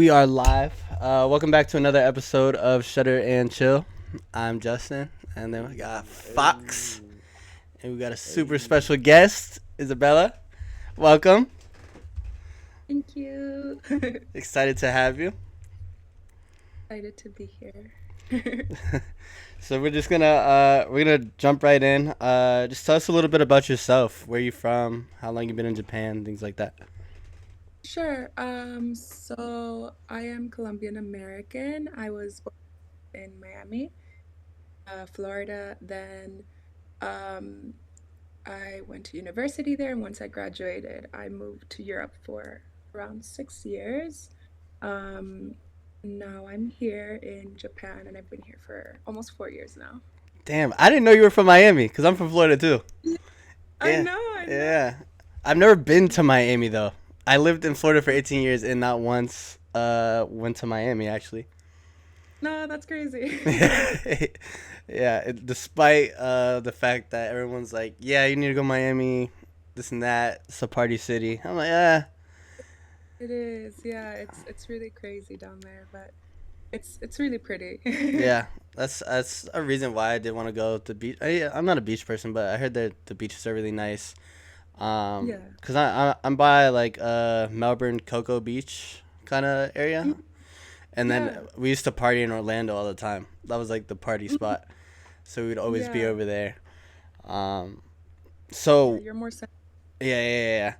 We are live. Welcome back to another episode of Shutter and Chill. I'm Justin, and then we got Fox, and we got a super special guest, Isabella. Welcome. Thank you. Excited to have you. Excited to be here. So we're gonna jump right in. Just tell us a little bit about yourself. Where you from? How long you been in Japan? Things like that. Sure. So I am Colombian American. I was born in Miami, Florida. Then um, I went to university there, and once I graduated, I moved to Europe for around 6 years. Um, Now I'm here in Japan, and I've been here for almost 4 years now. Damn, I didn't know you were from Miami, cause I'm from Florida too. Yeah, I Yeah, know, I know. yeah. I've never been to Miami though. I lived in Florida for 18 years and not once went to Miami actually. No, that's crazy. Yeah, despite the fact that everyone's like, yeah, you need to go Miami, this and that. It's a party city. I'm like, yeah, It is, yeah. It's really crazy down there, but it's really pretty. yeah. That's a reason why I did want to go to the beach. I'm not a beach person, but I heard that the beaches are really nice. Yeah. Cause I'm by like Melbourne Cocoa Beach kind of area, Mm, and then yeah. we used to party in Orlando all the time. That was like the party Mhm. spot, so we'd always be Yeah. over there. Um, Yeah, so you're more yeah, yeah, yeah, yeah.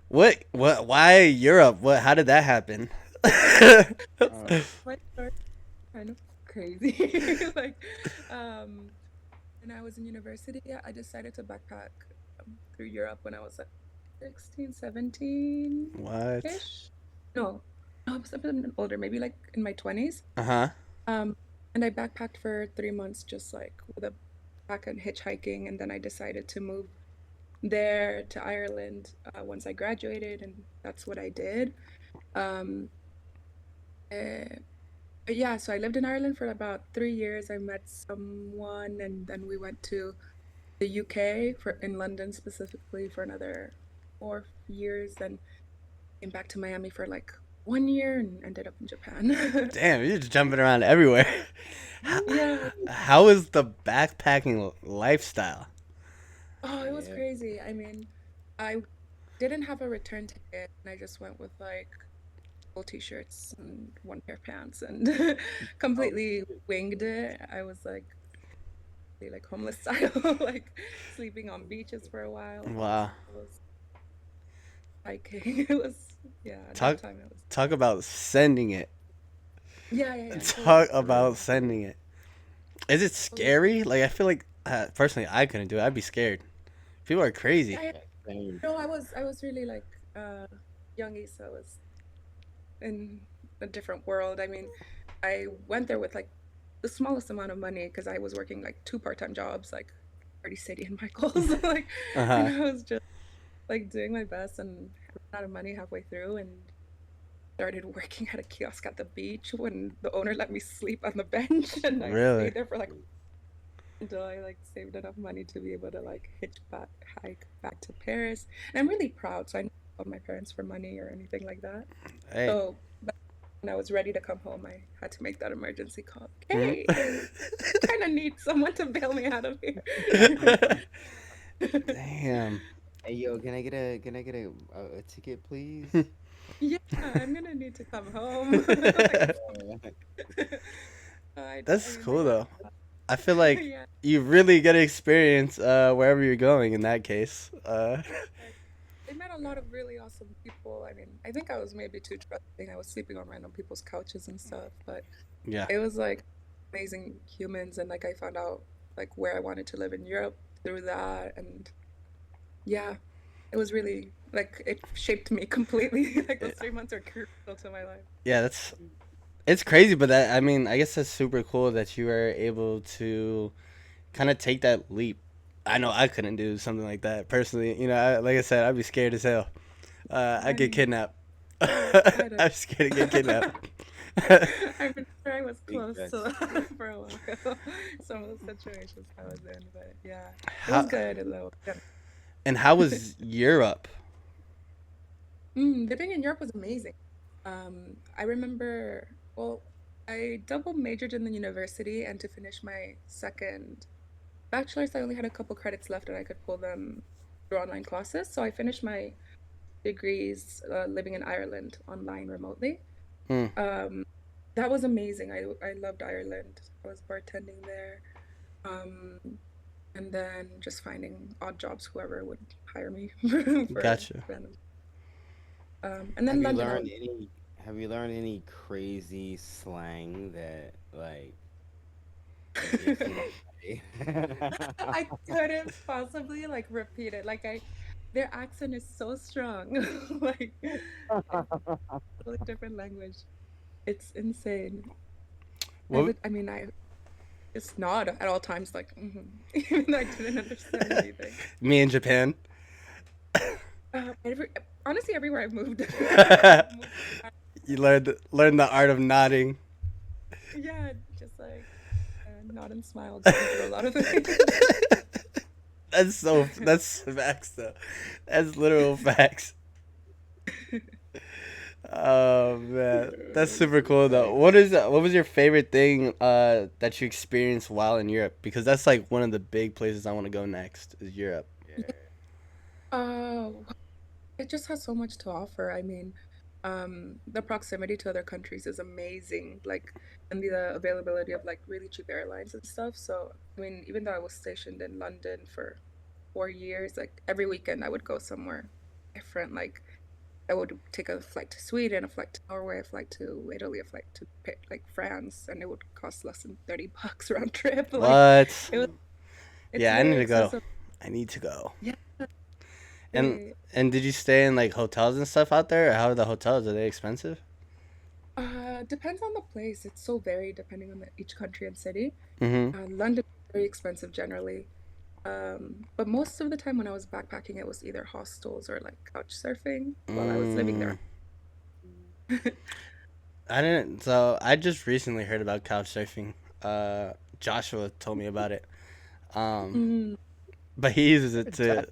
What? Why Europe? What? How did that happen? my story kind of crazy. Like, um, when I was in university, yeah, I decided to backpack through Europe when I was like 16, 17 What? ish. No, no, I was a bit older, maybe like in my 20s. Uh huh. Um, and I backpacked for 3 months, just like with a back and hitchhiking, and then I decided to move there to Ireland once I graduated, and that's what I did. Um, eh, but yeah, so I lived in Ireland for about 3 years. I met someone, and then we went to the UK for in London specifically for another 4 years. Then came back to Miami for like 1 year and ended up in Japan. Damn, you're just jumping around everywhere. how, Yeah. how is the backpacking lifestyle? Oh, it was crazy. I mean, I didn't have a return ticket, and I just went with like full t-shirts and one pair of pants and completely winged it. I was like homeless style, like sleeping on beaches for a while. Wow. I was hiking. It was, yeah, at that Talk time it was, talk about sending it. yeah, yeah, yeah, Talk for real. about sending it. Is it Totally. scary? Like I feel like personally I couldn't do it. I'd be scared. People are crazy. I no, I was really like young Issa was in a different world. I mean, I went there with like the smallest amount of money because I was working like two part-time jobs, like Party City and Michael's, like, Uh and huh. I was just like doing my best and ran out of money halfway through and started working at a kiosk at the beach when the owner let me sleep on the bench and I Really? stayed there for like until I like saved enough money to be able to like hike back to Paris. And I'm really proud, so I don't owe my parents for money or anything like that. Hey. So but when I was ready to come home, I had to make that emergency call. Mhm. Hey, kind of need someone to bail me out of here. Damn. Hey yo, can I get a ticket, please? Yeah, I'm gonna need to come home. Like, I That's mean, my cool dad, though. I feel like yeah, you really get to experience wherever you're going in that case. I met a lot of really awesome people. I mean, I think I was maybe too trusting. I was sleeping on random people's couches and stuff, but Yeah. it was like amazing humans, and like I found out like where I wanted to live in Europe through that, and yeah, it was really like it shaped me completely. Like those 3 months are crucial to my life. Yeah, it's crazy, but that I mean, I guess that's super cool that you were able to kind of take that leap. I know I couldn't do something like that personally. You know, like I said, I'd be scared as hell. I'd get I'm kidnapped. I don't I'm scared to get kidnapped. I'm pretty sure I was Big close to facts. that for a while. Some of the situations I was in, but yeah, it was how good though. Yeah. and how was Europe? Living in Europe was amazing. I remember, well, I double majored in the university, and to finish my second bachelor's, I only had a couple credits left and I could pull them through online classes. So I finished my degrees living in Ireland online remotely. Mm, Um, that was amazing. I loved Ireland. I was bartending there. Um, and then just finding odd jobs, whoever would hire me for gotcha. random. And then Have you London, I was learned any? Have you learned any crazy slang that like you can't say? I couldn't possibly like repeat it. Like their accent is so strong. Like it's a totally different language. It's insane. What? I mean, I just nod at all times, like, even though I didn't understand anything. Me in Japan. Every, honestly, everywhere I've moved, I've moved. You learned the art of nodding. Yeah, just like nod and smile, getting through a lot of things. That's facts though. That's literal facts. Oh man, that's super cool though. Right. What was your favorite thing that you experienced while in Europe? Because that's like one of the big places I want to go next is Europe. Yeah. Oh, it just has so much to offer. I mean, the proximity to other countries is amazing, like, and the availability of like really cheap airlines and stuff. So, I mean, even though I was stationed in London for 4 years, like every weekend I would go somewhere different. Like, I would take a flight to Sweden, a flight to Norway, a flight to Italy, a flight to like France, and it would cost less than $30 round trip. Like, What? it was, it's Yeah, I need literally to go. excessive. I need to go. Yeah. And They, and did you stay in like hotels and stuff out there? Or how are the hotels? Are they expensive? depends on the place. It's so varied depending on each country and city. Mm-hmm. London is very expensive generally. But most of the time when I was backpacking, it was either hostels or like couch surfing while I was living there. Mm. I didn't. So I just recently heard about couch surfing. Joshua told me about it. Um, Mm, but he uses it Josh, to.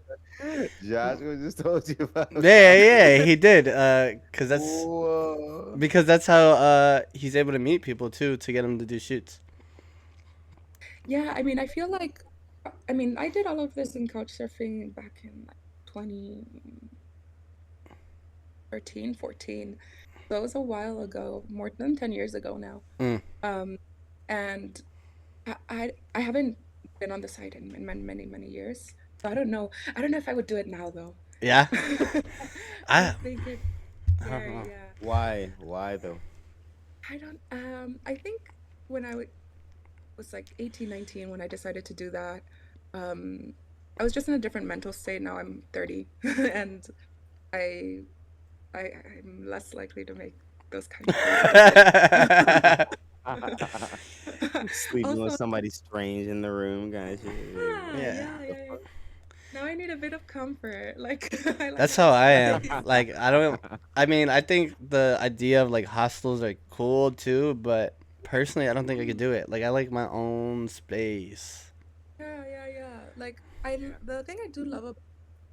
Joshua just told you about Yeah, couch yeah, surfing. he did. Whoa. Because that's how he's able to meet people too to get them to do shoots. yeah, I mean, I feel like, I mean, I did all of this in couch surfing back in like 2013, 14. So it was a while ago, more than 10 years ago now. Mm. Um, and I haven't been on the site in many, many, many years. So I don't know. I don't know if I would do it now though. Yeah, I I think it's I don't scary, know. yeah. Why? Why though? I don't I think when was like 18, 19 when I decided to do that, um I was just in a different mental state. Now I'm 30 and I I'm less likely to make those kind of crazy decisions. Sleeping with Also, somebody strange in the room, guys. yeah, Yeah, yeah, yeah. Now I need a bit of comfort. Like I like that's a how little I am. space. Like I don't. I mean, I think the idea of like hostels are cool too, but personally, I don't think I could Mm, do it. Like I like my own space. yeah, yeah, yeah. Like Yeah. the thing I do love about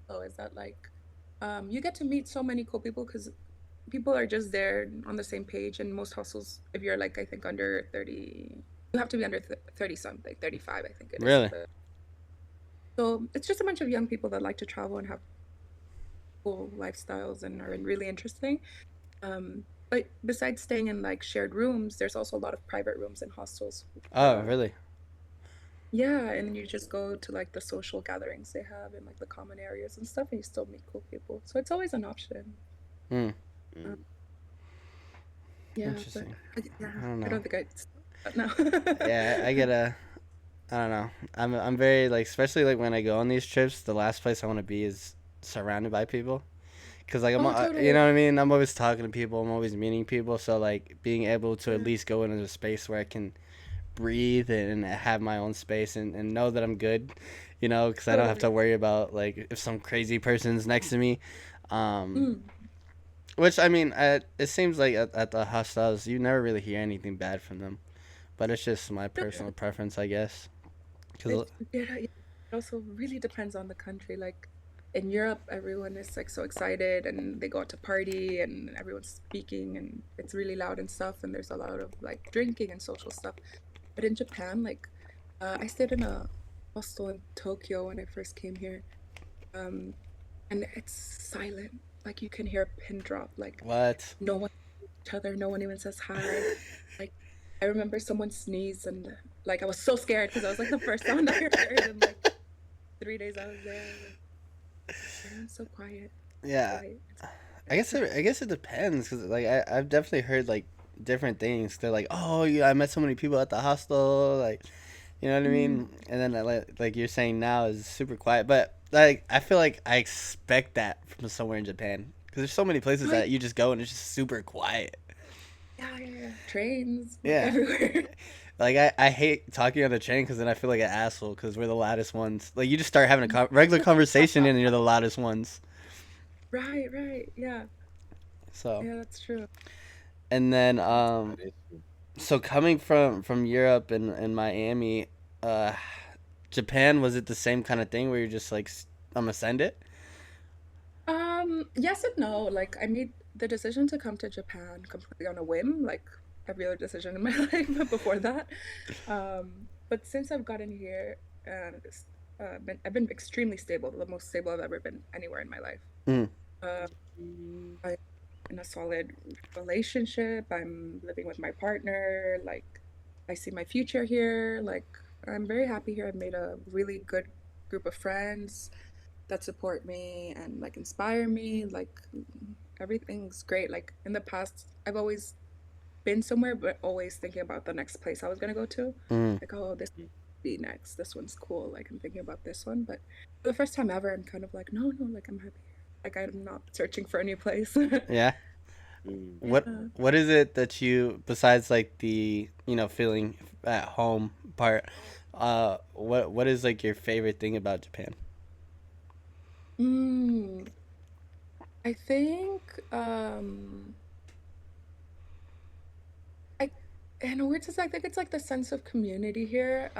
though is that like you get to meet so many cool people because people are just there on the same page. And most hostels, if you're like I think under 30, you have to be under 30 something, 35 I think it is. Really? So it's just a bunch of young people that like to travel and have cool lifestyles and are really interesting. But besides staying in like shared rooms, there's also a lot of private rooms in hostels. Oh, really? Yeah, and then you just go to like the social gatherings they have in like the common areas and stuff, and you still meet cool people. So it's always an option. Hmm. Uh, Mm. yeah, but Interesting. yeah, I don't I know. don't think I'd no. Yeah, I get a. I don't know. I'm very like, especially like when I go on these trips. The last place I want to be is surrounded by people. Cause like Oh, you totally. know what I mean. I'm always talking to people. I'm always meeting people. So like being able to at Yeah, least go into a space where I can breathe and have my own space and know that I'm good, you know, because I don't have totally. to worry about like if some crazy person's next to me. Um, Mm. which I mean, it seems like at the hostels you never really hear anything bad from them, but it's just my No, personal preference, I guess. Cause yeah, it also really depends on the country. Like, in Europe, everyone is like so excited and they go out to party and everyone's speaking and it's really loud and stuff and there's a lot of like drinking and social stuff. But in Japan, like I stayed in a hostel in Tokyo when I first came here, um, and it's silent. Like you can hear a pin drop. Like What? no one each other. No one even says hi. Like I remember someone sneezed and like I was so scared because I was like the first sound I heard in like 3 days I was there. Like everyone's so quiet. Yeah, Polite. I guess it depends because like I've definitely heard like different things. They're like, oh yeah, I met so many people at the hostel, like you know what I Mm, mean. And then like you're saying now is super quiet, but like I feel like I expect that from somewhere in Japan because there's so many places right. that you just go and it's just super quiet. Yeah, yeah, yeah. Trains like Yeah, everywhere. like I hate talking on the train because then I feel like an asshole because we're the loudest ones. Like you just start having a regular conversation and you're the loudest ones. Right, right. Yeah. So Yeah, that's true. and then That's That is true. so coming from Europe and Miami, uh, Japan, was it the same kind of thing where you're just like I'm gonna send it? yes and no. Like I made the decision to come to Japan completely on a whim, like every other decision in my life before that. But since I've gotten here and I've been extremely stable, the most stable I've ever been anywhere in my life. Mm, Uh, I'm in a solid relationship. I'm living with my partner. Like I see my future here. Like I'm very happy here. I've made a really good group of friends that support me and like inspire me. Like everything's great. Like in the past, I've always been somewhere, but always thinking about the next place I was gonna go to. mm, Like, oh, this be next. This one's cool. Like I'm thinking about this one. But for the first time ever, I'm kind of like, no, no, like I'm happy here. Like I'm not searching for a new place. yeah. Mm. Yeah. What is it that you besides like the feeling at home part? What is like your favorite thing about Japan? Mm, I think I in a weird sense, I think it's like the sense of community here.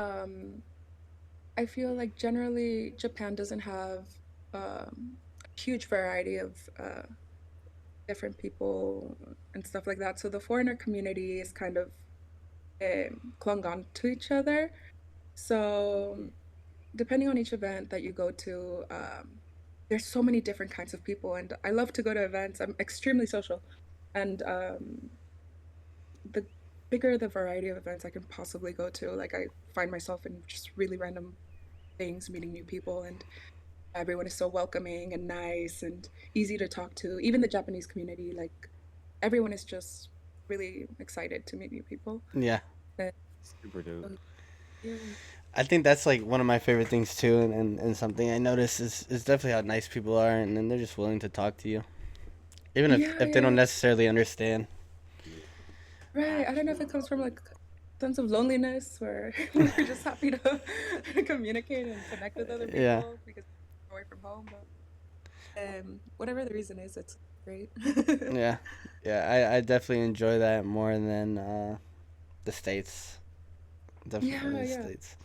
I feel like generally Japan doesn't have a huge variety of different people and stuff like that. So the foreigner community is kind of clung on to each other. So depending on each event that you go to, there's so many different kinds of people, and I love to go to events. I'm extremely social, and the bigger the variety of events I can possibly go to, like I find myself in just really random things, meeting new people, and everyone is so welcoming and nice and easy to talk to. Even the Japanese community, like everyone is just really excited to meet new people. Yeah. And, Super dope. yeah, I think that's like one of my favorite things too, and something I notice is definitely how nice people are, and then they're just willing to talk to you, even yeah, if they yeah, don't yeah. necessarily understand. Yeah. Right. I don't know if it comes from like sense of loneliness where we're just happy to communicate and connect with other Yeah, people because we're away from home. But whatever the reason is, it's great. yeah, yeah. I definitely enjoy that more than the states. Definitely Yeah, the yeah, states.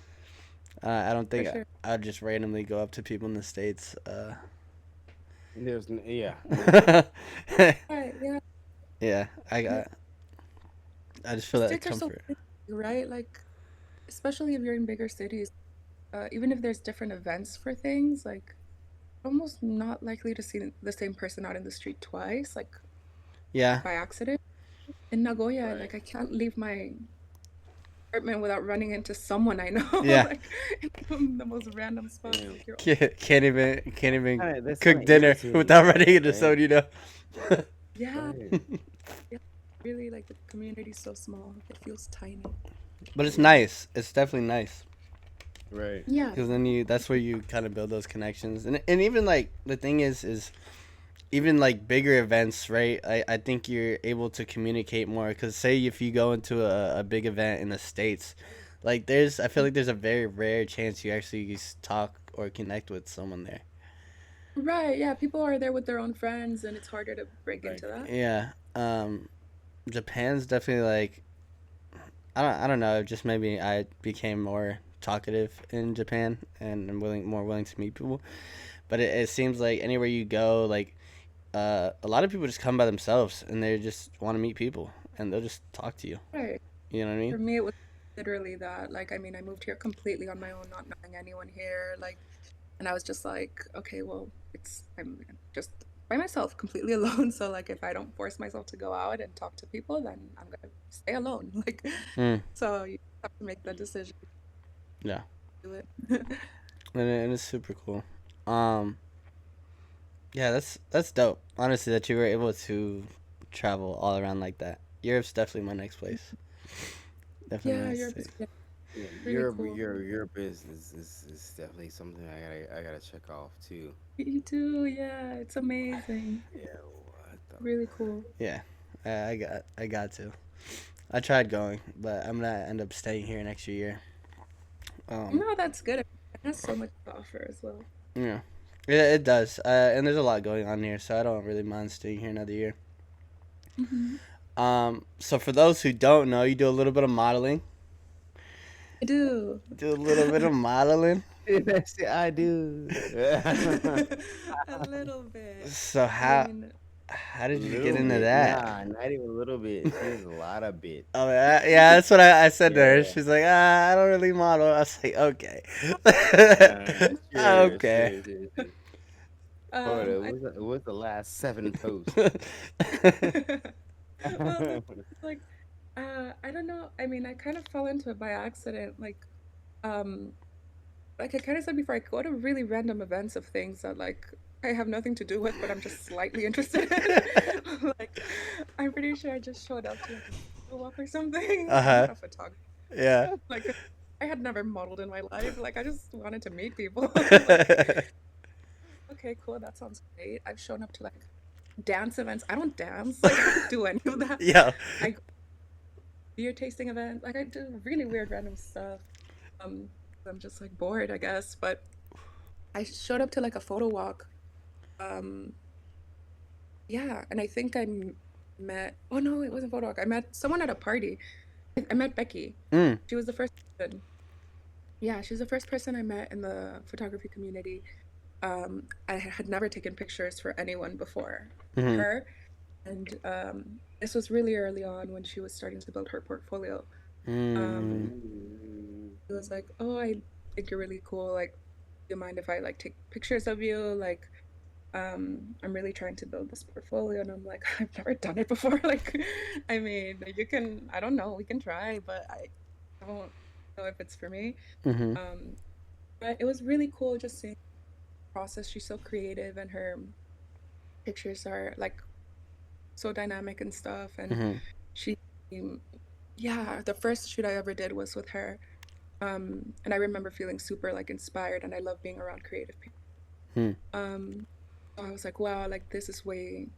I don't for think sure. I'd just randomly go up to people in the states. Yeah, no way. Right, yeah. Yeah, Yeah. I just feel The that states are so comfort. big, right? Like, especially if you're in bigger cities, even if there's different events for things, like almost not likely to see the same person out in the street twice, like Yeah, by accident. In Nagoya, Right. like I can't leave my apartment without running into someone I know, yeah. like in the most random spots. Damn. Like you're, Can't even That's kind cook of dinner irritating without though, running into right? someone. yeah, Right. yeah, really like the community's so small. It feels tiny. But it's Yeah. nice. It's definitely nice Right. Yeah, because then you that's where you kind of build those connections, and even like the thing is even like bigger events, right? I think you're able to communicate more because say if you go into a big event in the states, like there's I feel like there's a very rare chance you actually talk or connect with someone there. right. Yeah, people are there with their own friends, and it's harder to break Right. into that. Yeah. Japan's definitely like I don't know. Just maybe I became more talkative in Japan and I'm more willing to meet people. but it seems like anywhere you go, like a lot of people just come by themselves and they just want to meet people and they'll just talk to you. Right. You know what I For mean? me, it was literally that. Like, I mean, I moved here completely on my own, not knowing anyone here. Like, and I was just like, okay, well, I'm just by myself, completely alone. So like, if I don't force myself to go out and talk to people, then I'm gonna stay alone. Like, Mm, so you have to make the decision yeah, to do it. and it's super cool. Um, yeah, that's dope. Honestly, that you were able to travel all around like that. Europe's definitely my next place. Definitely my Yeah, next Europe is place. Yeah, really cool. your business is definitely something I gotta check off too. You do, yeah, it's amazing. Yeah, what the Really cool. Yeah, I got to. I tried going, but I'm gonna end up staying here next year. Um, No, that's good. It has so much to offer as well. yeah, it does. And there's a lot going on here, so I don't really mind staying here another year. Hmm. So for those who don't know, you do a little bit of modeling. I do. Do a little bit of modeling. That's it, I do. A little bit. So I mean, how did you get Little into bit, that? nah, not even a little bit. She does a lot of bit. Oh yeah, that's what I said to her. Yeah, She's like, I don't really model. I was like, okay, sure, okay. sure, sure, sure. Hold on, I what's the last seven posts? well, the like I don't know. I mean, I kind of fell into it by accident. Um like I kind of said before, I go to really random events of things that like I have nothing to do with, but I'm just slightly interested in. Like I'm pretty sure I just showed up to like a photo walk or something. Uh I'm huh. not a photographer. Yeah. Like I had never modeled in my life. Like I just wanted to meet people. Like okay, cool. That sounds great. I've shown up to like dance events. I don't dance. Like I don't do any of that. Yeah. I go to beer tasting events. Like I do really weird random stuff. Um, I'm just like bored, I guess. But I showed up to like a photo walk. Um, yeah, and I think met. Oh no, it wasn't photo walk. I met someone at a party. I met Becky. Mm. She was the first person. Yeah, she was the first person I met in the photography community. I had never taken pictures for anyone before Hmm. her. And this was really early on when she was starting to build her portfolio. Mm. Um, Mm. it was like, oh, I think you're really cool. Like, do you mind if I like take pictures of you? Like, I'm really trying to build this portfolio. And I'm like, I've never done it before. Like, I mean, you can, I don't know, we can try, but I don't know if it's for me. Hmm. Um, but it was really cool just seeing the process. She's so creative and her pictures are like so dynamic and stuff. And Hmm. she, um, yeah, the first shoot I ever did was with her. And I remember feeling super like inspired, and I love being around creative people. Hmm. Um, so I was like, wow, like this is way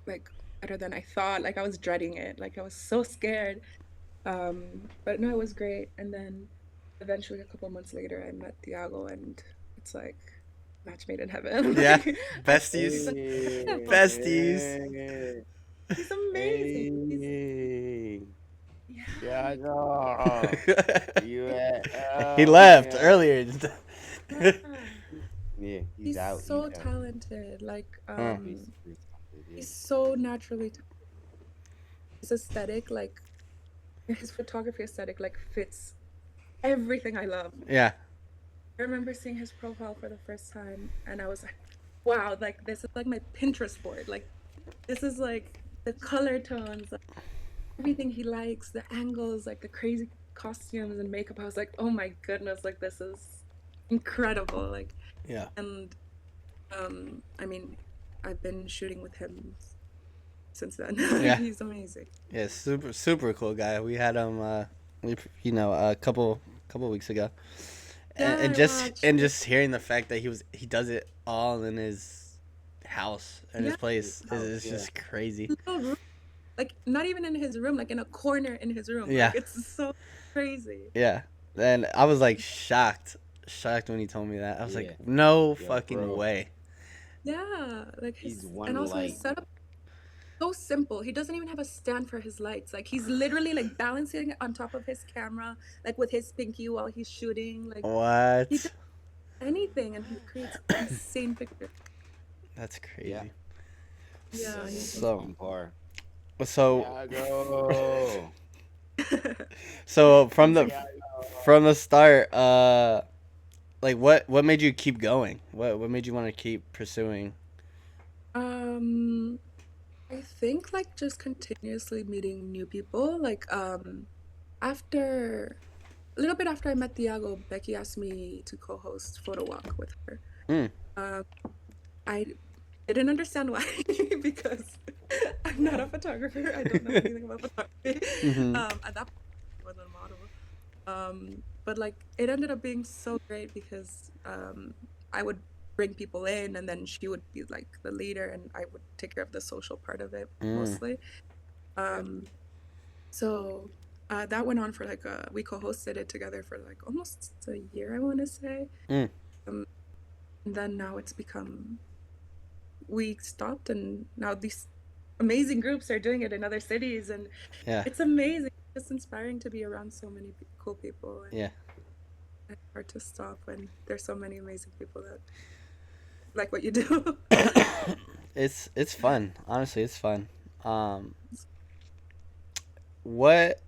like better than I thought. Like I was dreading it. Like I was so scared. But no, it was great. And then eventually, a couple months later, I met Thiago, and it's like match made in heaven. Yeah. Like he's Besties. incredible. Besties. Hey, He's amazing. He's hey, yeah, Tiago, you at? He Oh left yeah, earlier. yeah. yeah. He's He's out. He's so out. talented. Like Huh. He's talented, yeah. he's so naturally his aesthetic, like his photography aesthetic, like fits everything I love. Yeah. I remember seeing his profile for the first time, and I was like, wow, like this is like my Pinterest board. Like this is like the color tones, like, everything he likes, the angles, like the crazy costumes and makeup. I was like, oh my goodness, like this is incredible. Like, Yeah. and I mean, I've been shooting with him since then. Like Yeah. he's amazing. Yeah. Super cool guy. We had him. A couple weeks ago, Yeah, and I and watched. just hearing the fact that he does it all in his house and his Yeah, His place house, is yeah. just crazy. little room, like not even in his room, like in a corner in his room. Like Yeah. it's so crazy. Yeah. And I was like shocked when he told me that. I was like, Yeah, no yeah, fucking bro. way. Yeah, like He's his and one also his light. setup so simple. He doesn't even have a stand for his lights. Like he's literally like balancing on top of his camera, like with his pinky while he's shooting. Like he What? just anything, and he creates insane pictures. That's Yeah, crazy. Yeah, he's that's So on par. so Tiago. so he's a from the start, like what made you keep going? What made you want to keep pursuing? um I think like just continuously meeting new people. Like after a little bit after I met Thiago, Becky asked me to co-host Photo Walk with her. Mm, Um I didn't understand why because I'm not a photographer. I don't know anything about photography. mm-hmm. At that point I wasn't a model. But like it ended up being so great because I would bring people in and then she would be like the leader and I would take care of the social part of it Mm, mostly. Um, so that went on for like we co-hosted it together for like almost a year, I want to say. mm, Um, and then now it's become we stopped and now these amazing groups are doing it in other cities and yeah, it's amazing. It's inspiring to be around so many cool people and yeah. it's hard to stop when there's so many amazing people that like what you do. It's fun. Honestly, it's fun. Um, what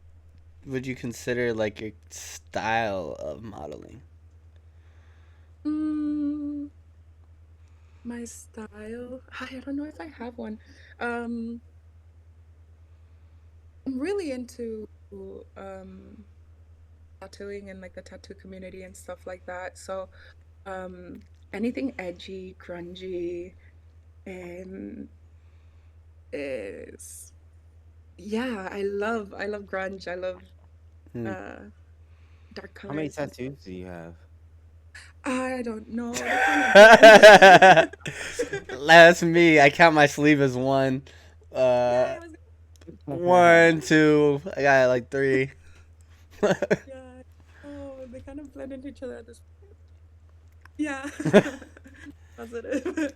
would you consider like your style of modeling? mm, my style, I don't know if I have one. Um, I'm really into um, tattooing and like the tattoo community and stuff like that. So um, anything edgy, grungy, and is yeah, I love grunge. I love Mm. uh, dark How many colors and stuff. tattoos do you have? I don't know. They kind of blend. That's me. I count my sleeve as one. Yeah, Uh, I was. one, two. I got like three. Yeah. Oh, they kind of blend into each other at this. Yeah. Positive.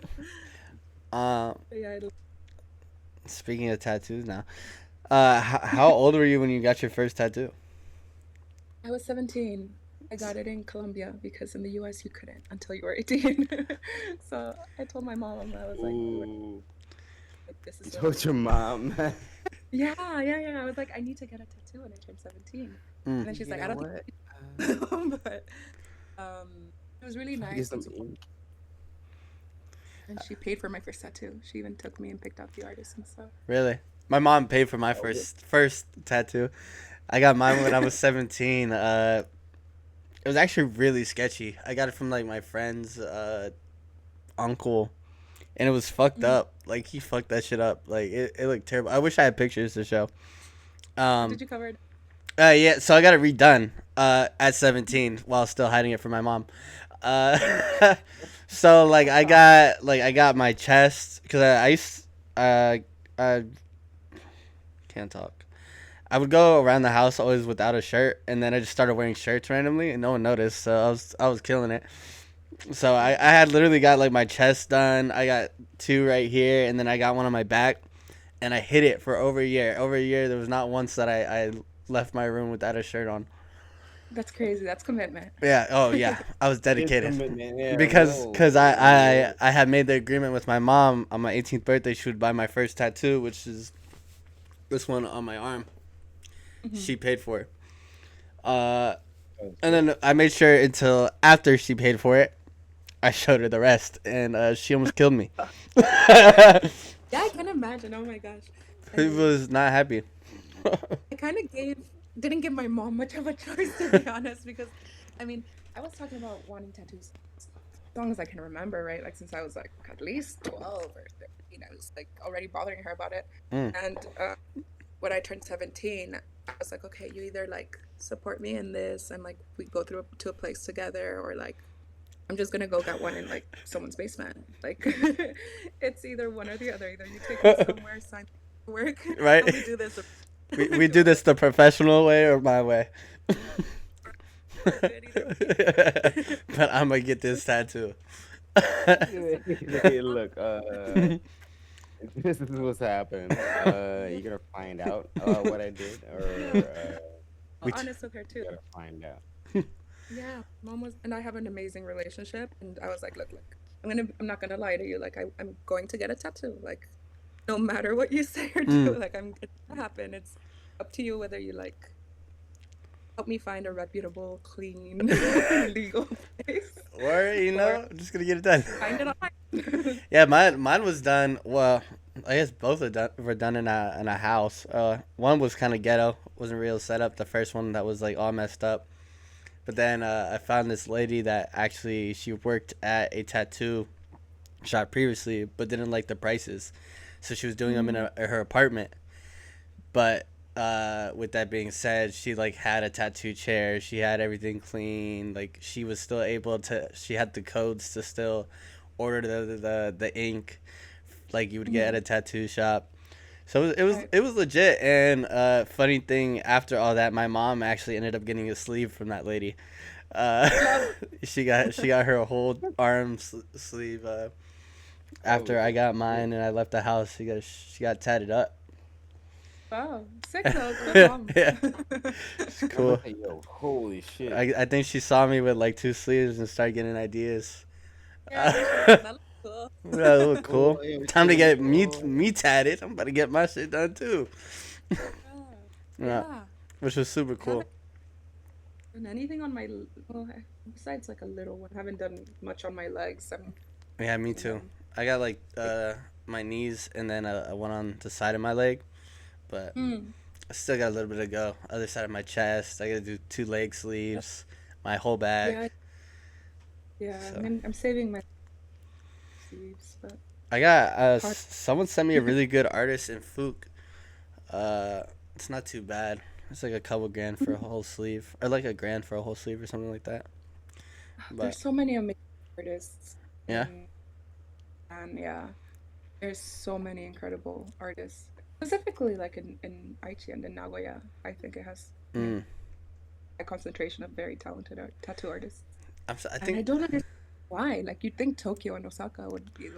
um, Yeah, speaking of tattoos now, how old were you when you got your first tattoo? I was 17. I got it in Colombia because in the US you couldn't until you were 18. So I told my mom, I was like, Ooh, like, this you is what I told your want. mom. Yeah, yeah, yeah. I was like, I need to get a tattoo when I turn 17. Mm. And then she's You like, I know don't what? think but it was really Try to get nice and some support. ink. And she paid for my first tattoo. She even took me and picked out the artist and stuff. Really? My mom paid for my Oh, yeah. first tattoo. I got mine when I was 17. It was actually really sketchy. I got it from like my friend's uncle, and it was fucked Mm. up. Like he fucked that shit up. Like it looked terrible. I wish I had pictures to show. Um, Did you cover it? yeah. So I got it redone at 17 while still hiding it from my mom. Uh, so I got my chest because I used I can't talk. I would go around the house always without a shirt, and then I just started wearing shirts randomly, and no one noticed. So I was killing it. So I had literally got like my chest done. I got two right here, and then I got one on my back, and I hid it for over a year. Over a year, there was not once that I left my room without a shirt on. That's crazy. That's commitment. Yeah. Oh yeah. I was It's dedicated commitment. Yeah, because whoa, cause whoa. I had made the agreement with my mom on my 18th birthday. She would buy my first tattoo, which is this one on my arm. Hmm. She paid for it. Uh, That was and good. then I made sure until after she paid for it, I showed her the rest, and she almost killed me. Yeah, I can imagine. Oh my gosh. I He mean, was not happy. I kind of didn't give my mom much of a choice to be honest, because I mean, I was talking about wanting tattoos as long as I can remember, right? Like since I was like at least 12 or 13, I was like already bothering her about it. Mm. And when I turned 17, I was like, okay, you either like support me in this and like we go through to a place together, or like I'm just gonna go get one in like someone's basement. Like it's either one or the other. Either you take me somewhere, sign work, Right? and we do this, or We do do this it. the professional way or my way. We're good either way. But I'm gonna get this tattoo. Hey, look, this is what's happened. You're gonna find out what I did, or Well, we t- honest with her too. you're gonna find out. Yeah, mom was, and I have an amazing relationship, and I was like, look, I'm not gonna lie to you. Like, I'm going to get a tattoo. Like, no matter what you say or do, Mm. like, it's gonna happen. It's up to you whether you like help me find a reputable, clean, legal place, Or or I'm just gonna get it done. find it online. Yeah, mine was done. Well, I guess both were done in a house. One was kind of ghetto, wasn't real set up. The first one that was like all messed up. But then I found this lady that actually she worked at a tattoo shop previously, but didn't like the prices, so she was doing them in Mm, her apartment. But with that being said, she like had a tattoo chair. She had everything clean. Like she was still able to. She had the codes to still order the ink like you would get at mm, a tattoo shop. So it was right. it was legit. And funny thing, after all that, my mom actually ended up getting a sleeve from that lady. Uh, Love. she got her whole arm sleeve Oh, after I got shit. mine and I left the house. She got tatted up. Wow, sick though. Good mom. Yeah, it's I'm about cool. to say, yo, holy shit. I think she saw me with like two sleeves and started getting ideas. Yeah, and she was like, that looks That look Oh, cool. yeah, Time to get me tatted. I'm about to get my shit done too. cool. Yeah, Yeah. which was super I haven't cool. done anything on my well, besides like a little one. I haven't done much on my legs. I'm Yeah, me getting too. them. I got like my knees and then one on the side of my leg, but Mm, I still got a little bit to go. Other side of my chest. I gotta do two leg sleeves, my whole yeah, back. yeah. So I'm saving my sleeves, but I got hard. someone sent me a really good artist in Fook. Uh, it's not too bad. It's like a couple grand for a whole sleeve, or like a grand for a whole sleeve or something like that. There's But so many amazing artists yeah. in and yeah, there's so many incredible artists. Specifically, like in Aichi and in Nagoya, I think it has Mm. a concentration of very talented tattoo artists. I And I think don't understand why. Like you'd think Tokyo and Osaka would be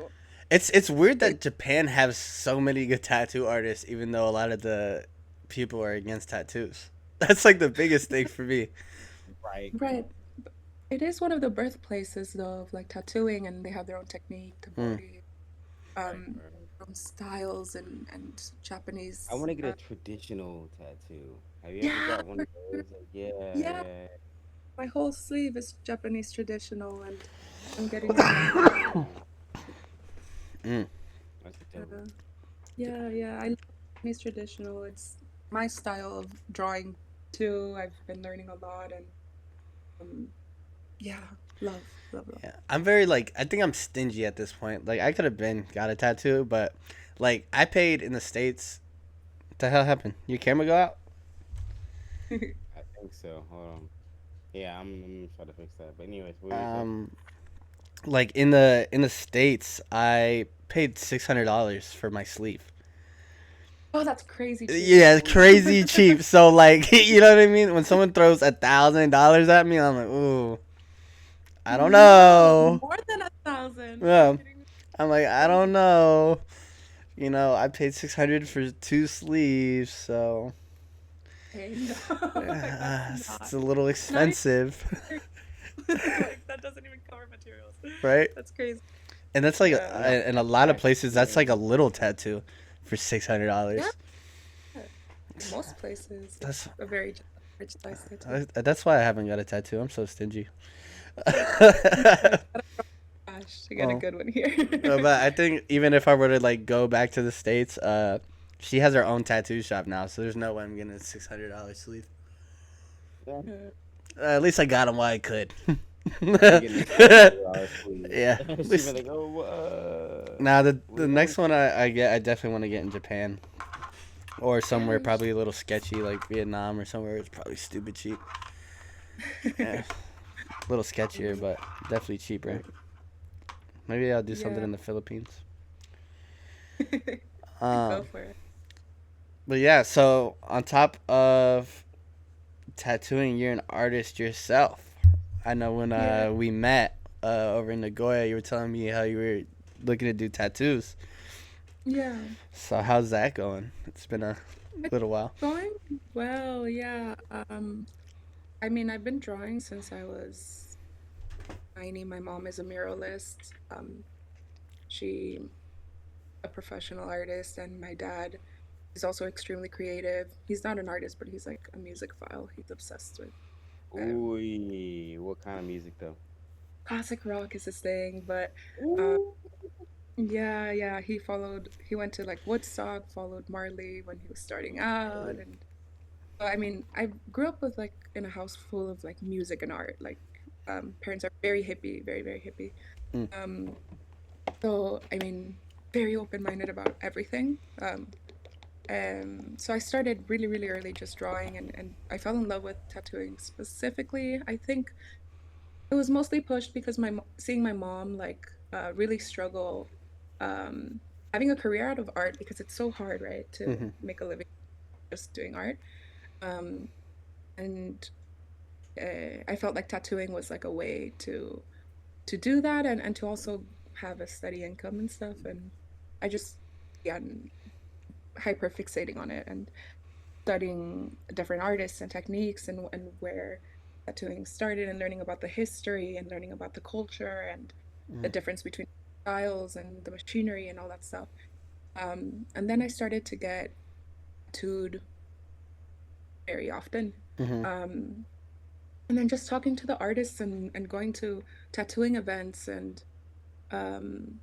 it's weird the that Japan has so many good tattoo artists, even though a lot of the people are against tattoos. That's like the biggest thing for me. Right, right. It is one of the birthplaces though of like tattooing, and they have their own technique, Mm. temporary, right, right. own styles and I Japanese. want to get a traditional tattoo. Have you ever Yeah, got one for of sure. those? Like, yeah, Yeah, yeah. my whole sleeve is Japanese traditional, and I'm getting one in May. Mm. That's dope. Uh, yeah, I love Japanese traditional. It's my style of drawing too. I've been learning a lot, and um, yeah, love. Yeah, I'm very like I think I'm stingy at this point. Like I could have been got a tattoo, but like I paid in the states. What the hell happened? Your camera go out? I think so. Hold on. Yeah, I'm gonna try to fix that. But anyways, what were you say? Um, like in the states, I paid $600 for my sleeve. Oh, that's crazy cheap. Yeah, crazy cheap. So like, you know what I mean? When someone throws $1,000 at me, I'm like, ooh, I don't No, know. more than 1,000. Are you Yeah, kidding me? I'm like, I Crazy. don't know. I paid 600 for two sleeves, so Hey, no, like that's it's not. a little Not even expensive, like that doesn't even cover materials. right? That's crazy. And that's like, Yeah, No, in a that's lot of actually places, that's yeah. like a little tattoo for six hundred yeah. dollars. In most places, That's it's a very rich lifestyle too. that's why I haven't got a tattoo. I'm so stingy. Like, gosh, to get a Oh, good one here. no, but I think even if I were to like go back to the states, she has her own tattoo shop now, so there's no way I'm getting a $600 sleeve. Yeah, Yeah. At least I got them while I could. I'm getting a $600 sleeve. Yeah, at She be least. like, oh, Now the we only next one I get, I definitely want to get in Japan or Yeah, somewhere you probably a little sketchy like Vietnam or somewhere. It's probably stupid cheap. Yeah, should. a little sketchier, but definitely cheaper. right. Maybe I'll do something Yeah. in the Philippines. Go Um, for it. but yeah, so on top of tattooing, you're an artist yourself. I know when Yeah. we met over in Nagoya, you were telling me how you were looking to do tattoos. Yeah. So how's that going? It's been a It's little while. going well, yeah. I mean, I've been drawing since I was tiny. My mom is a muralist. She a professional artist, and my dad is also extremely creative. He's not an artist, but he's like a music file. He's obsessed with um, Ooh, what kind of music though? classic rock is his thing. But uh, Ooh. yeah, yeah, he went to like Woodstock, followed Marley when he was starting out, and I mean, I grew up with like in a house full of like music and art. Like, parents are very hippie, very very hippie. Mm. Um, so I mean, very open minded about everything. So I started really really early just drawing, and I fell in love with tattooing specifically. I think it was mostly pushed because seeing my mom like really struggle um, having a career out of art because it's so hard, right, to Hmm. make a living just doing art. Um, and I felt like tattooing was like a way to do that and to also have a steady income and stuff. And I just yeah, hyper fixating on it and studying different artists and techniques and where tattooing started and learning about the history and learning about the culture and the difference between styles and the machinery and all that stuff. And then I started to get tattooed very often. Hmm. Um, and then just talking to the artists and going to tattooing events and um,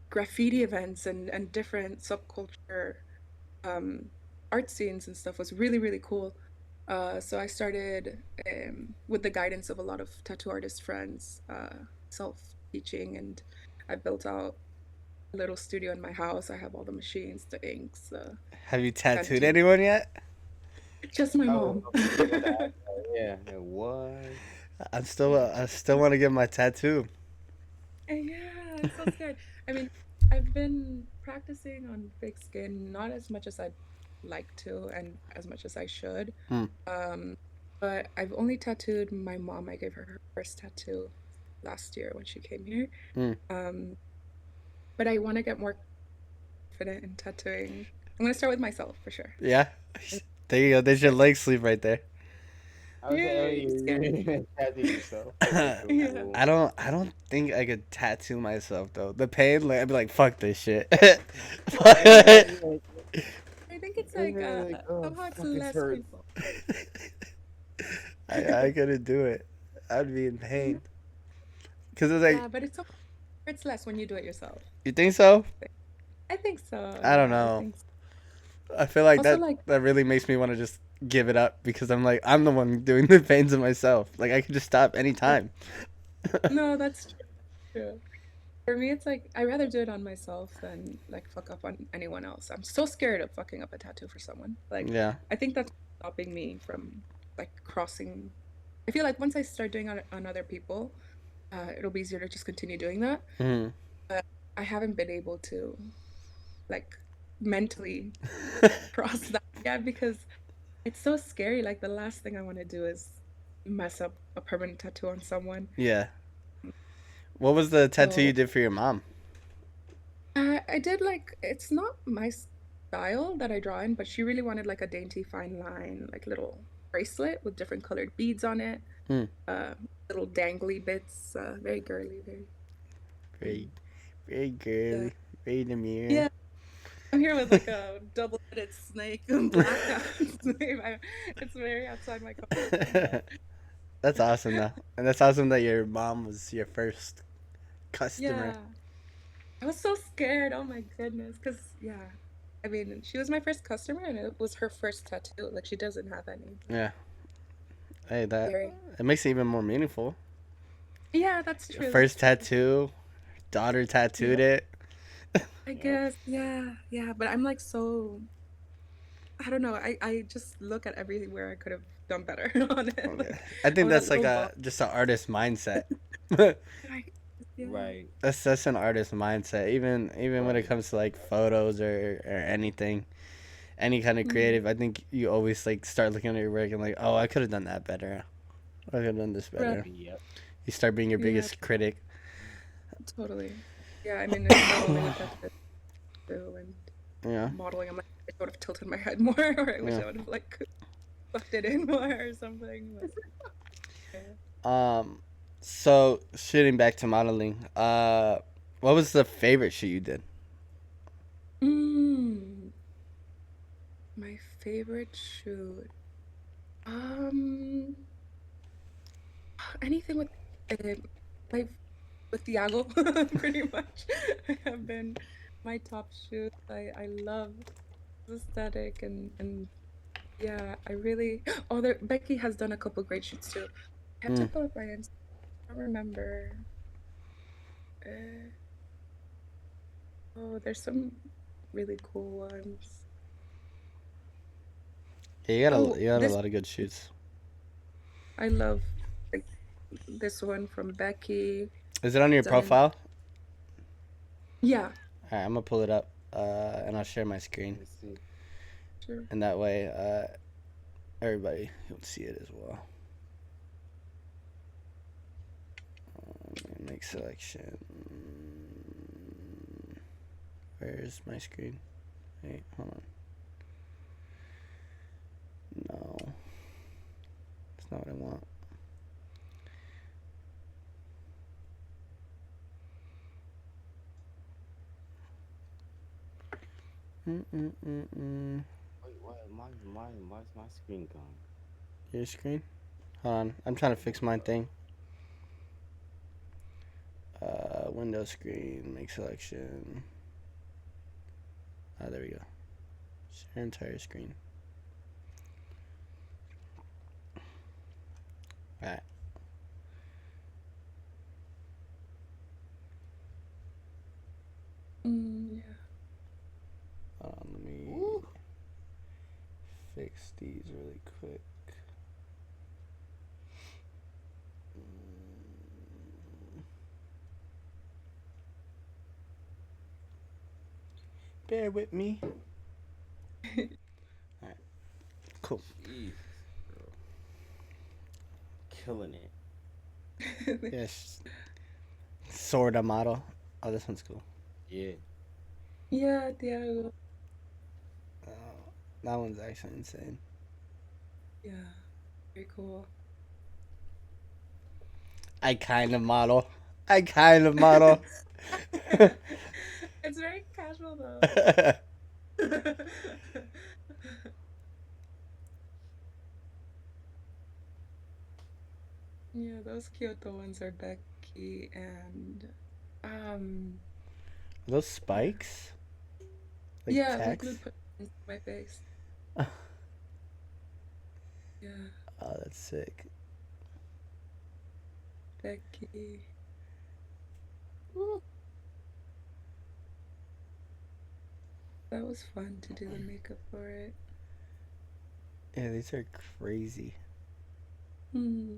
graffiti events and different subculture um, art scenes and stuff was really really cool. So I started with the guidance of a lot of tattoo artist friends, self teaching, and I built out a little studio in my house. I have all the machines, the inks, the Have you tattooed Pantene. anyone yet? Just my I was mom. gonna ask that. Yeah. What? I still want to get my tattoo. Yeah, I'm so scared. I mean, I've been practicing on fake skin, not as much as I'd like to and as much as I should. Mm. Um, but I've only tattooed my mom. I gave her her first tattoo last year when she came here. Mm. Um, but I want to get more confident in tattooing. I'm gonna start with myself for sure. Yeah. There you go. There's your leg sleeve right there. I was saying, oh, Yay, you're scared. gonna tattoo yourself. Okay, Yeah. cool. I don't think I could tattoo myself though. The pain, like I'd be like, fuck this shit. Everybody like, I think it's like everybody like, oh somehow it's fuck, this less hurts. painful. I couldn't do it. I'd be in pain. Cause it's like, Yeah, but it's so it's less when you do it yourself. you think so? I think so. I don't Yeah, I know. think so. I feel like Also, like, that really makes me want to just give it up because I'm like I'm the one doing the pains of myself. Like I could just stop anytime. no, that's true. For me, it's like I rather do it on myself than like fuck up on anyone else. I'm so scared of fucking up a tattoo for someone. Like, Yeah. I think that's stopping me from like crossing. I feel like once I start doing it on other people, it'll be easier to just continue doing that. Hmm. But I haven't been able to like mentally cross that yet because it's so scary. Like the last thing I want to do is mess up a permanent tattoo on someone. Yeah. What was the tattoo So you did for your mom? I did like it's not my style that I draw in, but she really wanted like a dainty fine line, like little bracelet with different colored beads on it, Hmm. uh, little dangly bits, very girly, very. Very, very Yeah, girly, very demure. yeah. I'm here with like a double-headed snake and black cat. It's very outside my comfort zone, but That's awesome though, and that's awesome that your mom was your first customer. yeah, I was so scared. Oh my goodness, because yeah, I mean, she was my first customer, and it was her first tattoo. Like she doesn't have any. Yeah. Hey, that Very. it makes it even more meaningful. Yeah, that's Your true. That's first true. tattoo, daughter tattooed Yeah, it. I Yep. guess. Yeah, yeah. But I'm like so. I don't know. I just look at everywhere I could have done better on it. Okay. Like I I'm think that that's like little a box. just an artist mindset. I, yeah. Right. That's an artist mindset. Even when it Right. comes to like photos or anything, any kind of Mhm. creative. I think you always like start looking at your work and like, oh, I could have done that better. I could have done this Right. better. Yep. You start being your Yeah. biggest critic. Totally. Yeah. I mean, it's not only with tattoo and Yeah, modeling. I'm like, I would have tilted my head more, or I wish yeah. I would have like. tucked it in more or something. But yeah. Um, so shooting back to modeling, what was the favorite shoot you did? Mm, my favorite shoot. Um, anything with uh, my with Thiago, pretty much. Have been my top shoot. I love his aesthetic and yeah, I really. Oh, there, Becky has done a couple great shoots too. I have to Mm. pull up my Insta. I don't remember. Uh, oh, there's some really cool ones. Yeah, Oh, you got a this lot of good shoots. I love like this one from Becky. Is it on your Done in profile? yeah, All right, I'm gonna pull it up, and I'll share my screen, Let's see. sure. and that way, everybody will see it as well. Make selection. Where's my screen? Wait, hold on. No, that's not what I want. Mm-mm-mm-mm. Wait, why's my screen gone? Your screen? Hold on, I'm trying to fix my thing. Window screen, make selection. Ah, there we go. Share entire screen. Alright, Yeah. hold on, let me Ooh. fix these really quick. Bear with me. Alright, cool. Jesus, bro. Killing it. Yes, sorta model. Oh, this one's cool. Yeah. Yeah, Thiago. Oh, that one's actually insane. Yeah, very cool. I kind of model. I kind of model. It's very casual though. Yeah, those Kyoto ones are Becky and um Those yeah. spikes? Like Yeah, we text? glued put into my face. Oh, Yeah, that's sick. Becky. That was fun to do the makeup for it. Yeah, these are crazy. Hmm.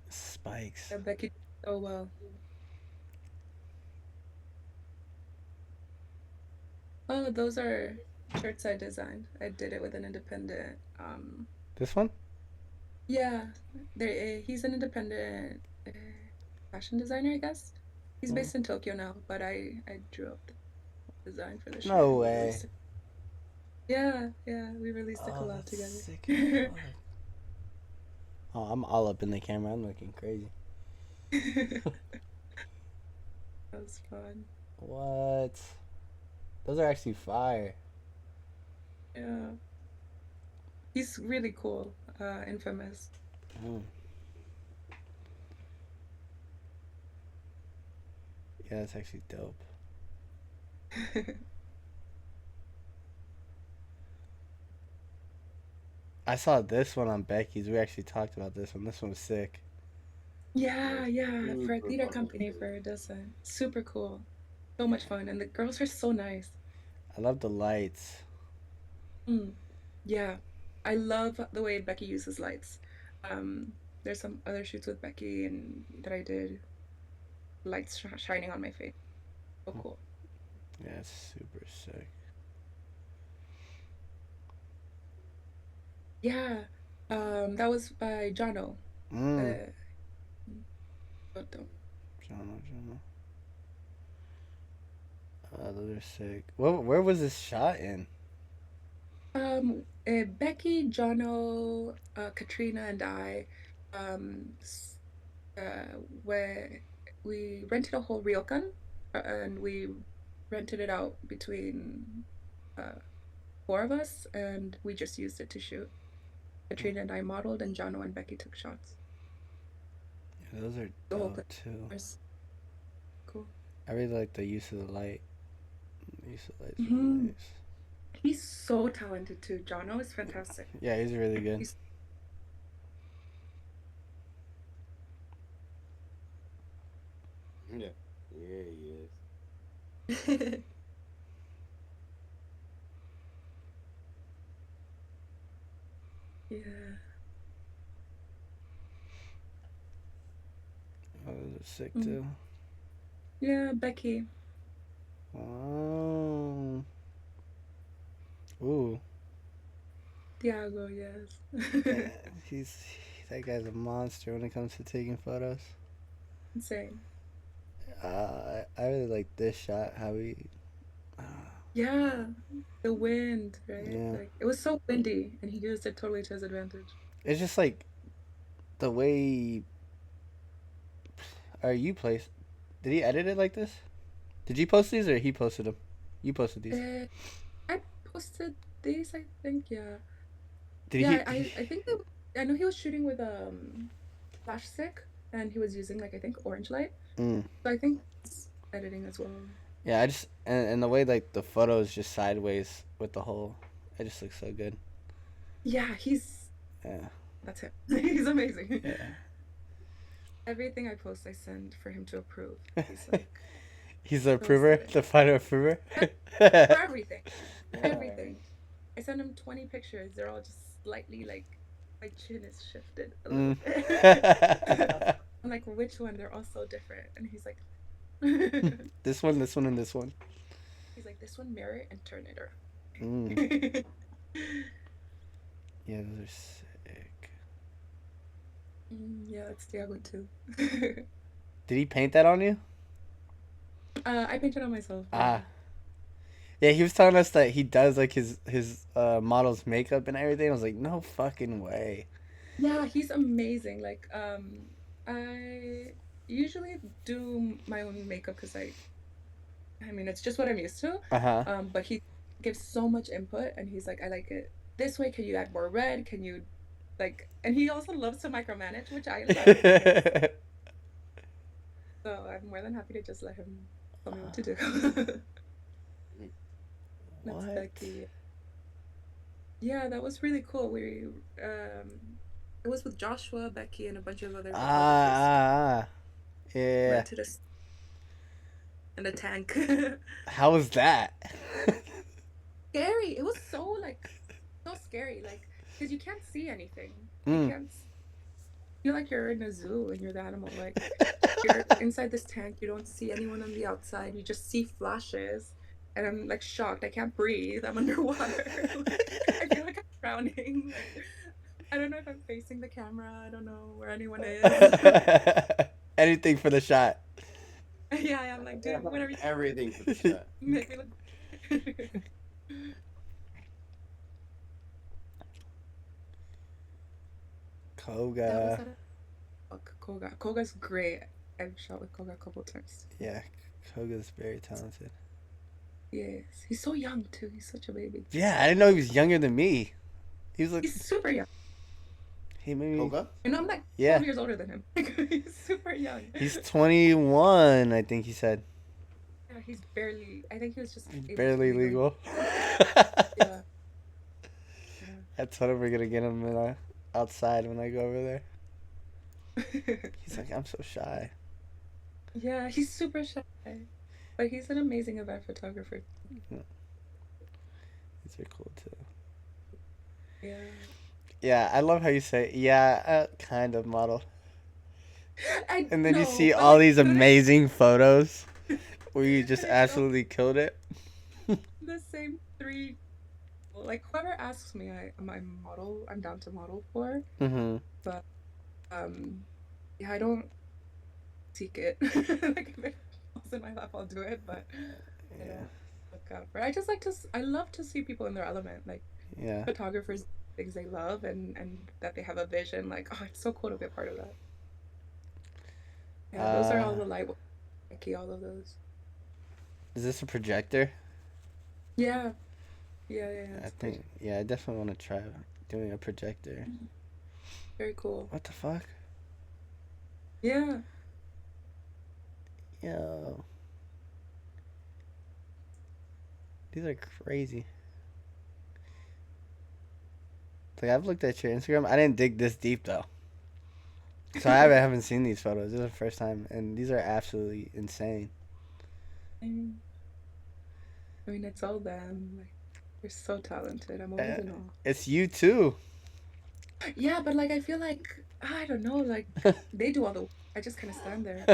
Spikes. Yeah, Becky did so well. Oh, those are shirts I designed. I did it with an independent. This one? Yeah, he's an independent fashion designer, I guess. He's Hmm. based in Tokyo now, but I drew up the design for the shirt No and we way. released it. Yeah, yeah, we released a Oh, collab that's together. sick as That fuck. Oh, I'm all up in the camera. I'm looking crazy. was fun. What? Those are actually fire. Yeah, he's really cool. Infamous. Mm. Yeah, that's actually dope. I saw this one on Becky's. We actually talked about this one. This one was sick. Yeah, That's yeah, for a super theater fucking company sick. for a docent. Super cool. So Yeah. much fun. And the girls are so nice. I love the lights. Mm, yeah. I love the way Becky uses lights. There's some other shoots with Becky and that I did, lights shining on my face. So cool. Yeah, it's super sick. Yeah. That was by Jono. Mm. Uh, photo. Jonah. Those are sick. Where was this shot in? Becky, Jono, Katrina, and I, where we rented a whole ryokan, and we rented it out between uh, four of us, and we just used it to shoot. Katrina and I modeled, and Jono and Becky took shots. Yeah, those are The whole dope clip too. was cool. I really like the use of the light. The use of the light's really Hmm. nice. He's so talented too. Jono is fantastic. Yeah, he's really good. He's Yeah. Yeah, he is. yeah. Oh, those are sick Mm. too. Yeah, Becky. Oh. Ooh. Diago, yes. Yeah, he's that guy's a monster when it comes to taking photos. Insane. I really like this shot. How he, uh, Yeah, the wind, right? yeah, Like it was so windy, and he used it totally to his advantage. it's just like the way. Are you placed? Did he edit it like this? Did you post these or he posted them? You posted these. Uh, I posted these, I think. Yeah, Did yeah. he I think that I know he was shooting with flash stick, and he was using like I think orange light. mm. So I think it's editing as well. Yeah, I just and the way like the photo is just sideways with the whole. It just looks so good. Yeah, he's Yeah. that's him. He's amazing. Yeah. Everything I post, I send for him to approve. He's like He's the so approver, aesthetic. the final approver. For everything. Everything. I send him 20 pictures. They're all just slightly like my chin is shifted a little Mm. bit. I'm like, which one? They're all so different. And he's like, This one, this one, and this one. he's like, this one mirror and turn it Mm. around. Yeah, those are sick. Yeah, that's Diago too. Did he paint that on you? I painted on myself. Yeah. Ah, yeah. He was telling us that he does like his model's makeup and everything. I was like, no fucking way. Yeah, he's amazing. Like, I usually do my own makeup because I mean, it's just what I'm used to. Uh huh. But he gives so much input, and he's like, I like it this way. Can you add more red? Can you like? And he also loves to micromanage, which I love because so I'm more than happy to just let him tell me what to do. That's What? Becky. Yeah, that was really cool. It was with Joshua, Becky, and a bunch of other photographers. Ah, yeah. Rented a and a tank. How was that? Scary. It was so like so scary, like because you can't see anything. You Mm. can't feel like you're in a zoo and you're the animal. Like you're inside this tank. You don't see anyone on the outside. You just see flashes, and I'm like shocked. I can't breathe. I'm underwater. Like, I feel like I'm drowning. Like, I don't know if I'm facing the camera. I don't know where anyone is. Anything for the shot. Yeah, I'm like, dude, whatever. Everything for the shot. Make me look. That was Koga. at a fuck, Koga. Koga's great. I've shot with Koga a couple times. Yeah, Koga's very talented. Yes, he's so young too. He's such a baby. Yeah, I didn't know he was younger than me. He was like, He's super young. he maybe, Koga? And I'm like yeah, 12 years older than him. He's super young. he's 21. I think he said. Yeah, he's barely. I think he was just able to Barely legally. legal. Yeah, I told him we're gonna get him outside when I go over there. yeah. He's like, I'm so shy. Yeah, he's super shy, but he's an amazing event photographer. These are cool too. Yeah. Yeah, I love how you say, yeah, kind of model. I And then you know, see but all like these literally, amazing photos where you just I know absolutely killed it. the same three. Like whoever asks me, I'm a model. I'm down to model for, Mm-hmm. but yeah, I don't seek it. Like if it falls in my lap, I'll do it, but I Yeah. don't look out for it. I just like to. I love to see people in their element. Like Yeah. photographers things they love and that they have a vision. Like, oh, it's so cool to be a part of that. Yeah, those are all Uh, the light key, all of those. is this a projector? Yeah, yeah. I It's pretty think. Yeah, I definitely want to try doing a projector. very cool. What the fuck? Yeah. Yo, these are crazy. Like I've looked at your Instagram. I didn't dig this deep though, so I haven't seen these photos. This is the first time, and these are absolutely insane. I mean, it's all them. Like, they're so talented. I'm always Uh, in awe. it's you too. Yeah, but like, I feel like I don't know. Like, they do all the. I just kind of stand there.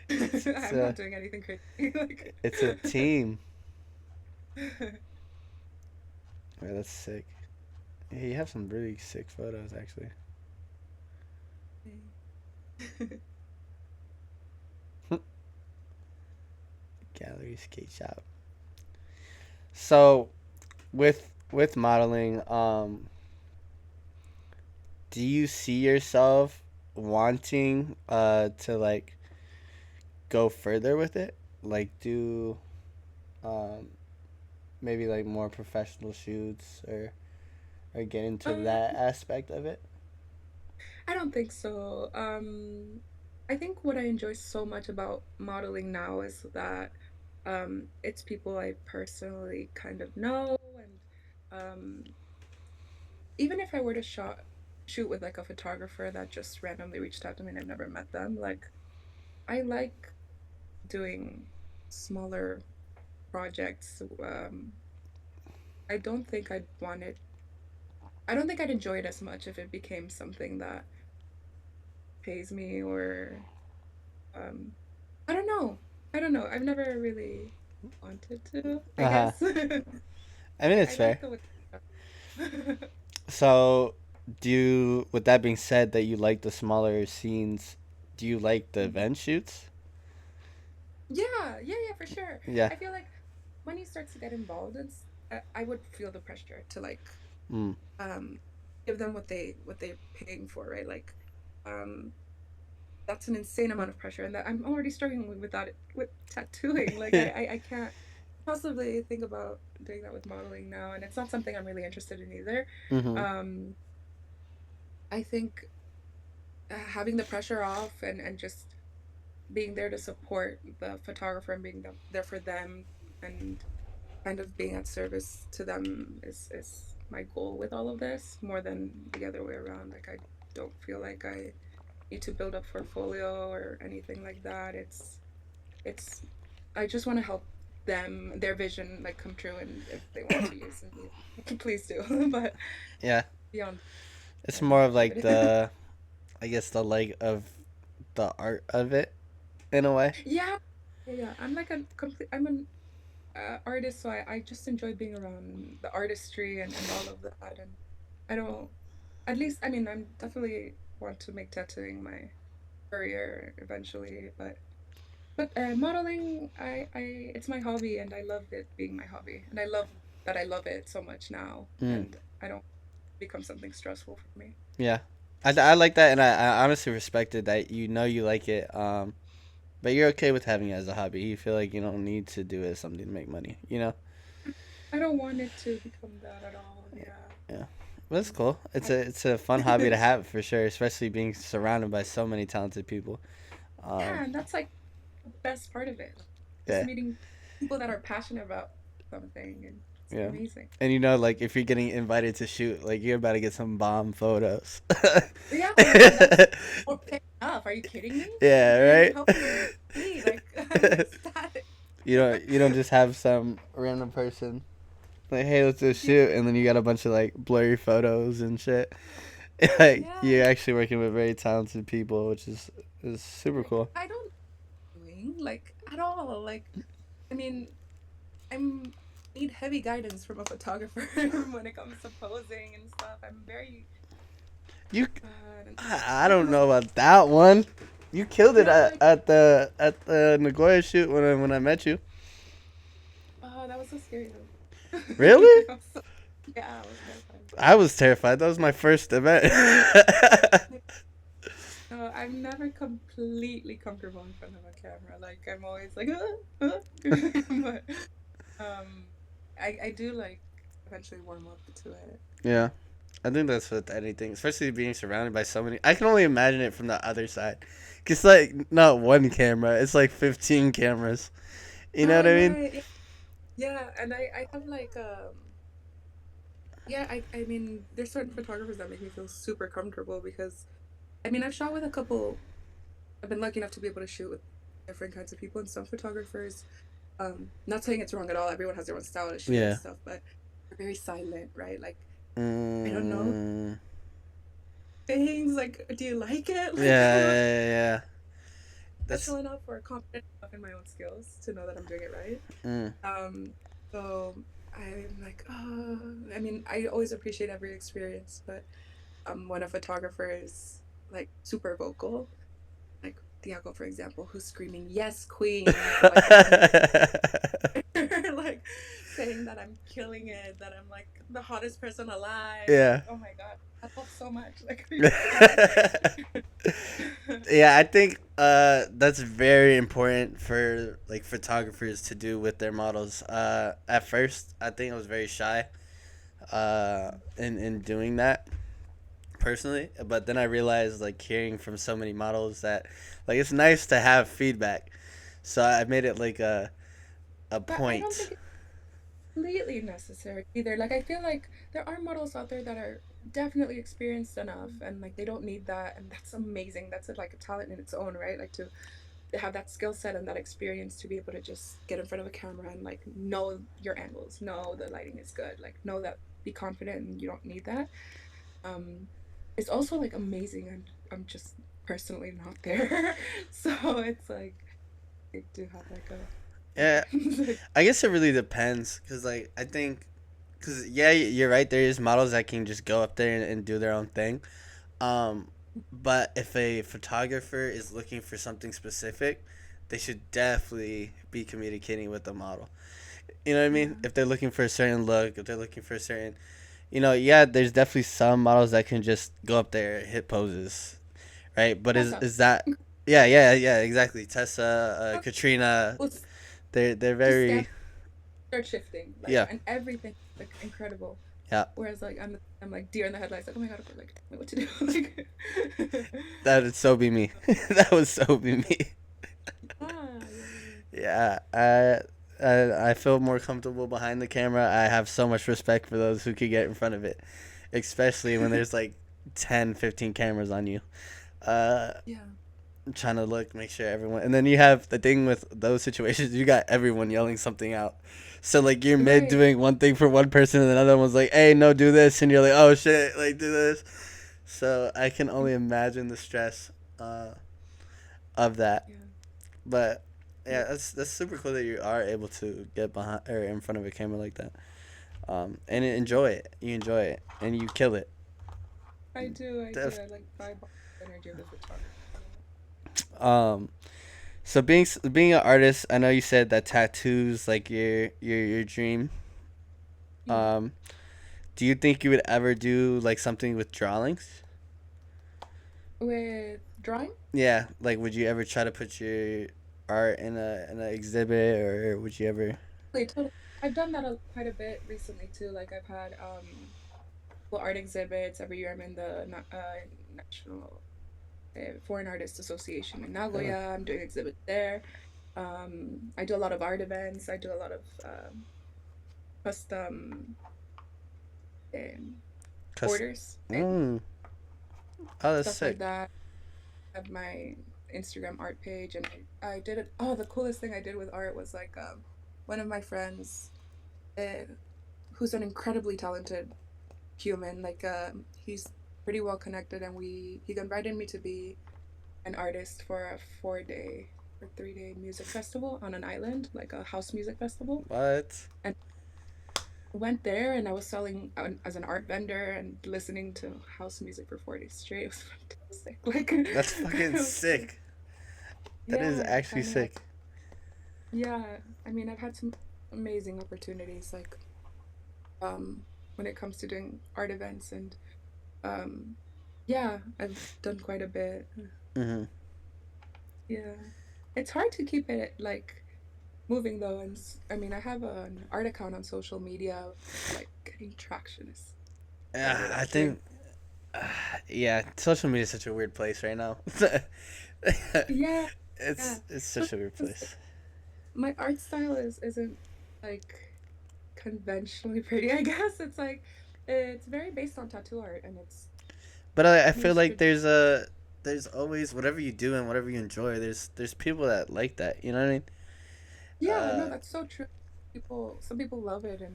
it's I'm not a doing anything crazy. Like, it's a team. Yeah, that's sick. Yeah, you have some really sick photos actually. Gallery skate shop. So with modeling, do you see yourself wanting to like go further with it? Like do um maybe like more professional shoots or get into that um, aspect of it? I don't think so. I think what I enjoy so much about modeling now is that it's people I personally kind of know, and even if I were to shoot with like a photographer that just randomly reached out to me and I've never met them, like I like doing smaller projects. I don't think I'd want it. I don't think I'd enjoy it as much if it became something that pays me or um, I don't know. I don't know. I've never really wanted to, I Uh huh. guess. I, I mean, it's I like fair. the way. So, with that being said, that you like the smaller scenes, do you like the event shoots? Yeah, for sure. Yeah. I feel like when he starts to get involved, I would feel the pressure to like Mm. um give them what they're paying for, right? Like um that's an insane amount of pressure, and that I'm already struggling with that with tattooing. Like I can't possibly think about doing that with modeling now, and it's not something I'm really interested in either. Mm-hmm. Um, I think having the pressure off and just being there to support the photographer and being there for them and kind of being at service to them is my goal with all of this more than the other way around. Like I don't feel like I need to build a portfolio or anything like that. It's I just want to help them their vision like come true, and if they want to use me, please do. But Yeah. beyond It's I'm more of like good. I guess the like of the art of it in a way. Yeah, yeah. I'm like a complete. I'm an artist, so I just enjoy being around the artistry and all of that. And I don't. At least, I mean, I'm definitely want to make tattooing my career eventually, but modeling, it's my hobby, and I love it being my hobby, and I love that I love it so much now, Mm. and I don't become something stressful for me. Yeah. I like that, and I honestly respect it that you know you like it. But you're okay with having it as a hobby. You feel like you don't need to do it as something to make money. You know. I don't want it to become that at all. Yeah. Yeah. Well, that's cool. I, It's a fun hobby to have for sure, especially being surrounded by so many talented people. Um, yeah, and that's like the best part of it. Just yeah, meeting people that are passionate about something, and it's yeah. amazing. And you know, like if you're getting invited to shoot, like you're about to get some bomb photos. Yeah, and that's more pay enough. Are you kidding me? Yeah, You're right. helping me. Like I'm ecstatic. You don't just have some random person like, hey, let's do a Yeah, shoot, and then you got a bunch of like blurry photos and shit. Like yeah. you're actually working with very talented people, which is super cool. I don't doing like at all. Like I mean, I'm need heavy guidance from a photographer when it comes to posing and stuff. I'm very You, bad. I don't know about that one. You killed it Yeah, like at the Nagoya shoot when I met you. oh, that was so scary though. Really? That was so- Yeah, I was terrified. I was terrified. That was my first event. Like, no, I'm never completely comfortable in front of a camera. Like I'm always like, but um, I do like eventually warm up to it. Yeah. I think that's with anything, especially being surrounded by so many. I can only imagine it from the other side. Cause like not one camera, it's like 15 cameras. You know what I mean? Right. Yeah, and I have like yeah, I mean there's certain photographers that make me feel super comfortable because I mean I've shot with a couple. I've been lucky enough to be able to shoot with different kinds of people, and some photographers, not saying it's wrong at all, everyone has their own style to shoot and Yeah. stuff, but they're very silent, right? Like I don't know Mm, things like, do you like it? yeah, Like I'm not yeah, yeah. That's. professional enough or confident enough in my own skills to know that I'm doing it right. Mm, So I'm like, oh, I mean, I always appreciate every experience, but when a photographer is like super vocal, like Diago, for example, who's screaming, "Yes, queen!" like at me, like saying that I'm killing it, that I'm like the hottest person alive. Like, yeah. oh my god, I love so much. Like, are you kidding? Yeah, I think that's very important for like photographers to do with their models. At first, I think I was very shy in doing that personally, but then I realized like hearing from so many models that like it's nice to have feedback. So I made it like a But I don't point. think completely necessary either. Like I feel like there are models out there that are definitely experienced enough and like they don't need that and that's amazing. That's like a talent in its own, right? Like to have that skill set and that experience to be able to just get in front of a camera and like know your angles, know the lighting is good, like know that be confident and you don't need that. Um it's also like amazing and I'm just personally not there. So it's like I do have like a Yeah, like, I guess it really depends because like I think because yeah, you're right. There is models that can just go up there and do their own thing. Um, but if a photographer is looking for something specific, they should definitely be communicating with the model. You know what I mean? yeah. If they're looking for a certain look, if they're looking for a certain, yeah, there's definitely some models that can just go up there, hit poses, right? But That's up. is that? Yeah, yeah, yeah, exactly. Tessa, Katrina, Well, they're just stand very start shifting like yeah, and everything like incredible. yeah. Whereas like I'm like deer in the headlights like oh my god like tell me what to do like That would so be me. That would so be me. ah yeah yeah Yeah, I feel more comfortable behind the camera. I have so much respect for those who could get in front of it, especially when there's like 10, 15 cameras on you. Uh, yeah trying to look, make sure everyone, and then you have the thing with those situations, you got everyone yelling something out. So like you're mid right doing one thing for one person, and another one's like, "Hey, no, do this," and you're like, "Oh shit, like do this." So I can only imagine the stress uh, of that. yeah But yeah yeah, that's super cool that you are able to get behind or in front of a camera like that. And enjoy it. You enjoy it, and you kill it. I do Def- I like vibe off the energy of the photographer a lot. um, so being an artist, I know you said that tattoos like your dream. Yeah, Um, do you think you would ever do like something with drawings? with drawing Yeah, like would you ever try to put your art in a exhibit, or would you ever? like totally I've done that quite a bit recently too. Like I've had well, art exhibits every year. I'm in the national Foreign Artists Association in Uh, Nagoya. I'm doing exhibits there. I do a lot of art events. I do a lot of custom um, cause, orders and mm, oh, that's stuff like sick. that. I have my Instagram art page, and I did it. Oh, the coolest thing I did with art was like one of my friends, uh, who's an incredibly talented human. Like he's pretty well connected, and he invited me to be an artist for a 4 day or 3 day music festival on an island, like a house music festival. What? And I went there and I was selling as an art vendor and listening to house music for 4 days straight. It was fantastic. Like, That's fucking it was so, sick. That is yeah, actually and sick. yeah, I mean, I've had some amazing opportunities. Like, um, when it comes to doing art events. And um, yeah, I've done quite a bit. Hmm. Yeah. It's hard to keep it like moving though. And I mean, I have an art account on social media, like getting traction is very I like think, yeah, social media is such a weird place right now. yeah, yeah. It's such a weird Because place. my art style isn't like conventionally pretty, I guess. It's like it's very based on tattoo art and it's But I very feel like strict. there's always whatever you do and whatever you enjoy. There's people that like that. You know what I mean? Yeah, no, Uh, that's so true. Some people love it, and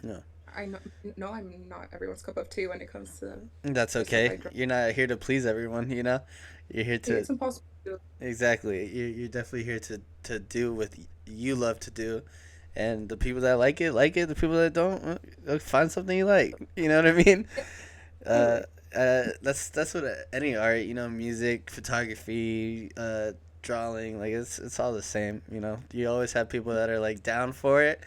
no, I know, no, I'm not everyone's cup of tea when it comes to that's the stuff okay. I draw. You're not here to please everyone. You know, you're here to It's impossible to do. exactly. You're definitely here to do what you love to do, and the people that like it. The people that don't, find something you like. You know what I mean? Yeah, Uh, totally. that's what any art, music, photography, drawing, like it's all the same. You always have people that are like down for it,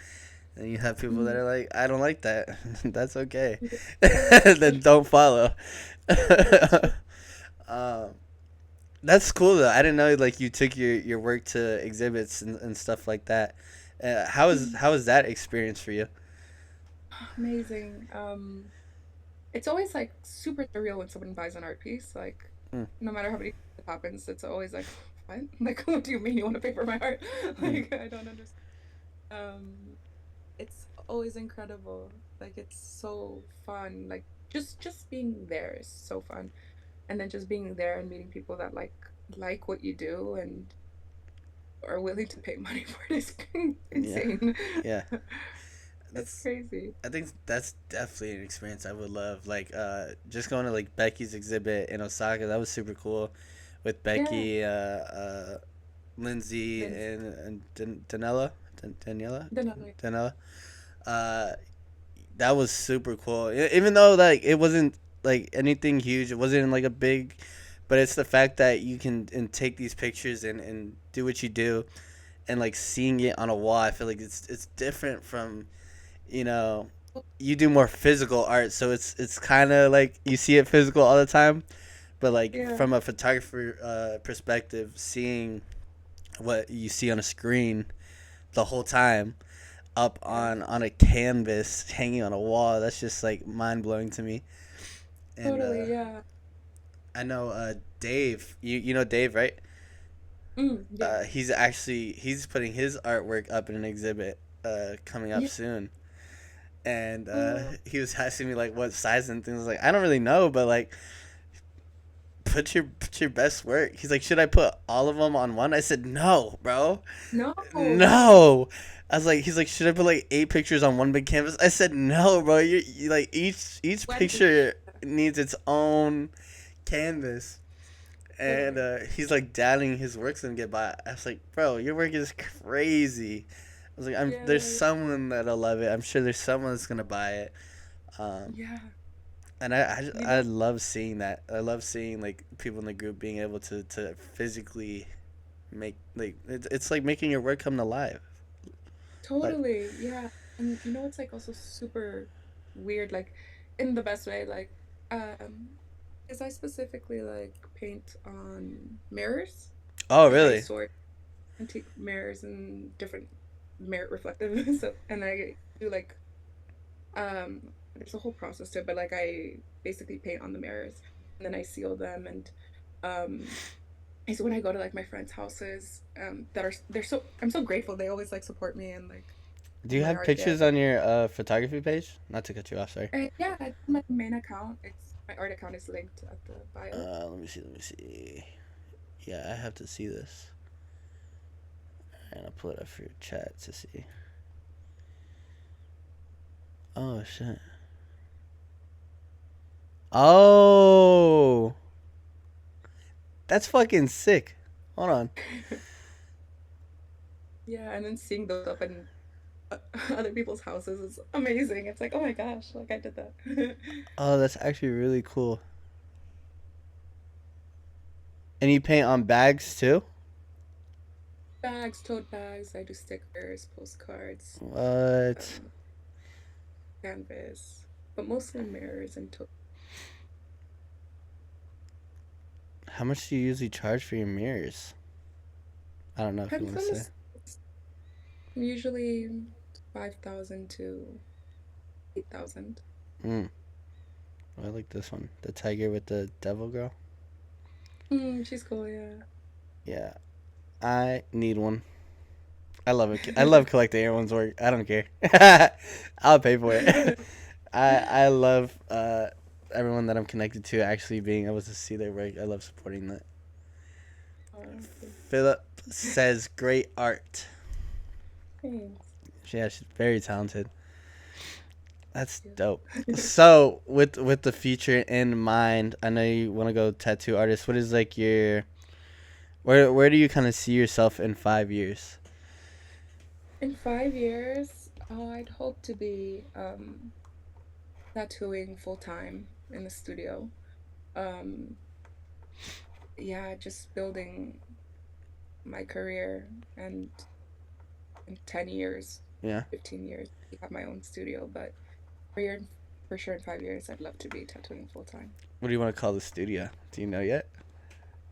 and you have people that Mhm. are like, I don't like that. That's okay. Yeah, Then that's don't follow. that's true. um, that's cool though. I didn't know like you took your work to exhibits and stuff like that. Mhm. How is that experience for you? Amazing. It's always like super surreal when someone buys an art piece. Like, Mm, no matter how many times it happens, it's always like, what? Like, what do you mean you want to pay for my art? mm, Like, I don't understand. Um, it's always incredible. Like, it's so fun. Like, just being there is so fun. And then just being there and meeting people that like what you do and are willing to pay money for it is yeah, insane. yeah. It's That's crazy. I think that's definitely an experience I would love. Like, just going to like Becky's exhibit in Osaka. That was super cool, with Yeah. Becky, Lindsay, Lindsay. and Danella, Daniela, Definitely. Danella. Uh, that was super cool. Even though like it wasn't like anything huge, it wasn't like a big, but it's the fact that you can and take these pictures and do what you do, and like seeing it on a wall. I feel like it's different from, you know you do more physical art, so it's kind of like you see it physical all the time, but like Yeah. from a photographer perspective, seeing what you see on a screen the whole time up Yeah. on a canvas hanging on a wall, that's just like mind-blowing to me. And Totally. Yeah. I know Dave, you know Dave, right? Yeah. He's putting his artwork up in an exhibit coming up Yeah. soon, and Oh, he was asking me like what size and things. Like, I don't really know, but like put your best work. He's like, should I put all of them on one? I said, no, bro, no. Yeah. no. He's like, should I put like 8 pictures on one big canvas? I said, no, bro. You like each 20. picture needs its own canvas. And Totally. he's like doubting his work's gonna get by. I was like, bro, your work is crazy. I was like, there's Yeah. someone that'll love it. I'm sure there's someone that's gonna buy it. Um, Yeah. and You I know, love seeing that. I love seeing like people in the group being able to physically make like it's like making your work come to life. Like, totally. Yeah. And you know, it's like also super weird, like in the best way, like, because I specifically like paint on mirrors. oh Like I really? sort antique mirrors and different mirror reflective so and I do like there's a whole process to it, but like I basically paint on the mirrors and then I seal them and um is when I go to like my friends' houses that are they're so I'm so grateful they always like support me and like Do all you my have art pictures there. on your photography page? Not to cut you off, sorry. Yeah, it's my main account. It's my art account is linked at the bio. Let me see. Let me see. Yeah, I have to see this. And I'll pull it up for your chat to see. Oh shit. Oh, that's fucking sick. Hold on. Yeah, and then seeing those up in uh, other people's houses is amazing. It's like, oh my gosh, like I did that. Oh, that's actually really cool. And you paint on bags too? Bags, tote bags. I do stickers, postcards, What? um, canvas. but mostly mirrors and How much do you usually charge for your mirrors? I don't know if you depends want to on the say. size. Usually 5,000 to 8,000. Mm, I like this one. The tiger with the devil girl. She's cool, yeah. Yeah, I need one. I love it. I love collecting everyone's work. I don't care. I'll pay for it. I love everyone that I'm connected to actually being able to see their work. I love supporting that. Okay. Philip says great art. Thanks. Yeah, she's very talented. That's Yeah. dope. So with the future in mind, I know you want to go tattoo artist. What is like your where do you kind of see yourself in 5 years? In 5 years, I'd hope to be tattooing full time in the studio. Um, yeah, just building my career and in 10 years, Yeah. 15 years, have my own studio. But for year, for sure in 5 years, I'd love to be tattooing full time. What do you want to call the studio? Do you know yet?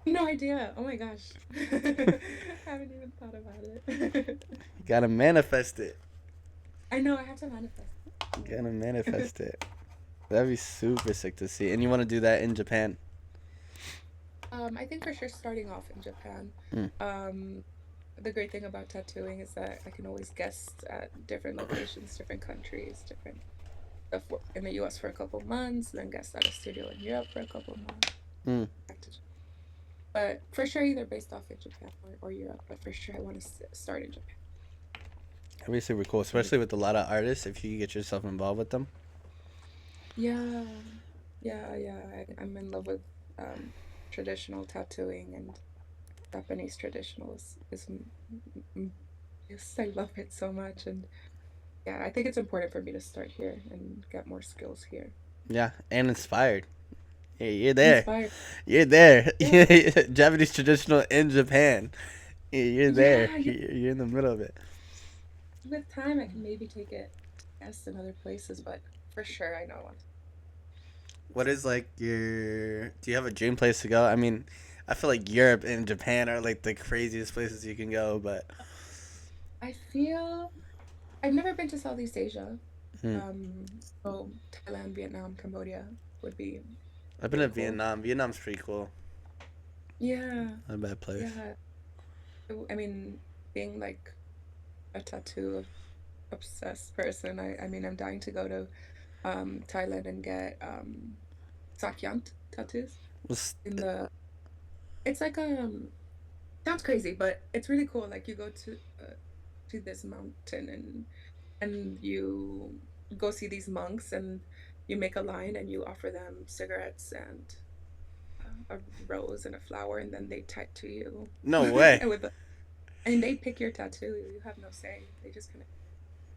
No idea. Oh my gosh. I haven't even thought about it. You gotta manifest it. I know, I have to manifest. You Yeah. gotta manifest it. That'd be super sick to see. And you want to do that in Japan? I think for sure starting off in Japan. Mm. Um, the great thing about tattooing is that I can always guest at different locations, different countries, different stuff in the US for a couple months, then guest at a studio in Europe for a couple months. Mm. Back to But for sure, either based off in Japan or Europe. But for sure, I want to start in Japan. That'd be super cool, especially with a lot of artists. If you could get yourself involved with them. Yeah, yeah. I'm in love with um, traditional tattooing and Japanese traditional mm, yes, I love it so much. And yeah, I think it's important for me to start here and get more skills here. Yeah, and inspired. Yeah, you're there. Inspired. You're there. Yeah, Japanese traditional in Japan. Yeah, you're there. yeah. You're in the middle of it. With time, I can maybe take it, yes, in other places, but for sure, I know I want to. What is like your? Do you have a dream place to go? I mean, I feel like Europe and Japan are like the craziest places you can go, but I feel I've never been to Southeast Asia. hmm. So Thailand, Vietnam, Cambodia would be I've been to really cool. Vietnam. Vietnam's pretty cool. Yeah, Not a bad place. yeah. I mean, being like a tattoo obsessed person, I mean, I'm dying to go to Thailand and get sakyant tattoos Was in the. It's like sounds crazy, but it's really cool. Like you go to this mountain and you go see these monks and you make a line and you offer them cigarettes and a rose and a flower and then they tattoo you no way. and and they pick your tattoo. You have no say. They just kind of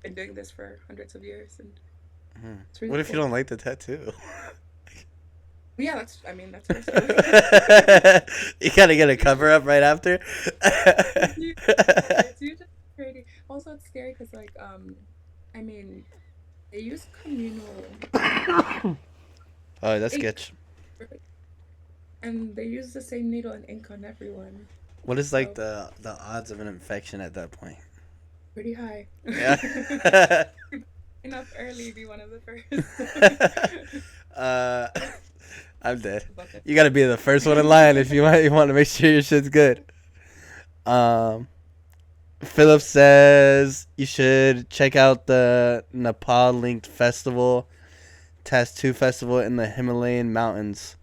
been doing this for hundreds of years and Hmm. it's really What if you cool. don't like the tattoo? Yeah, that's I mean that's personal. You gotta get a cover up right after. It's usually pretty. Also, it's scary because I mean, they use communal Oh, that's ink, sketch. and they use the same needle and ink on everyone. What is like So the odds of an infection at that point? pretty high. Yeah. Enough early, be one of the first. uh, I'm dead. About that. You gotta be the first one in line if you want to make sure your shit's good. Um, Philip says you should check out the Nepal linked festival, tattoo festival in the Himalayan mountains.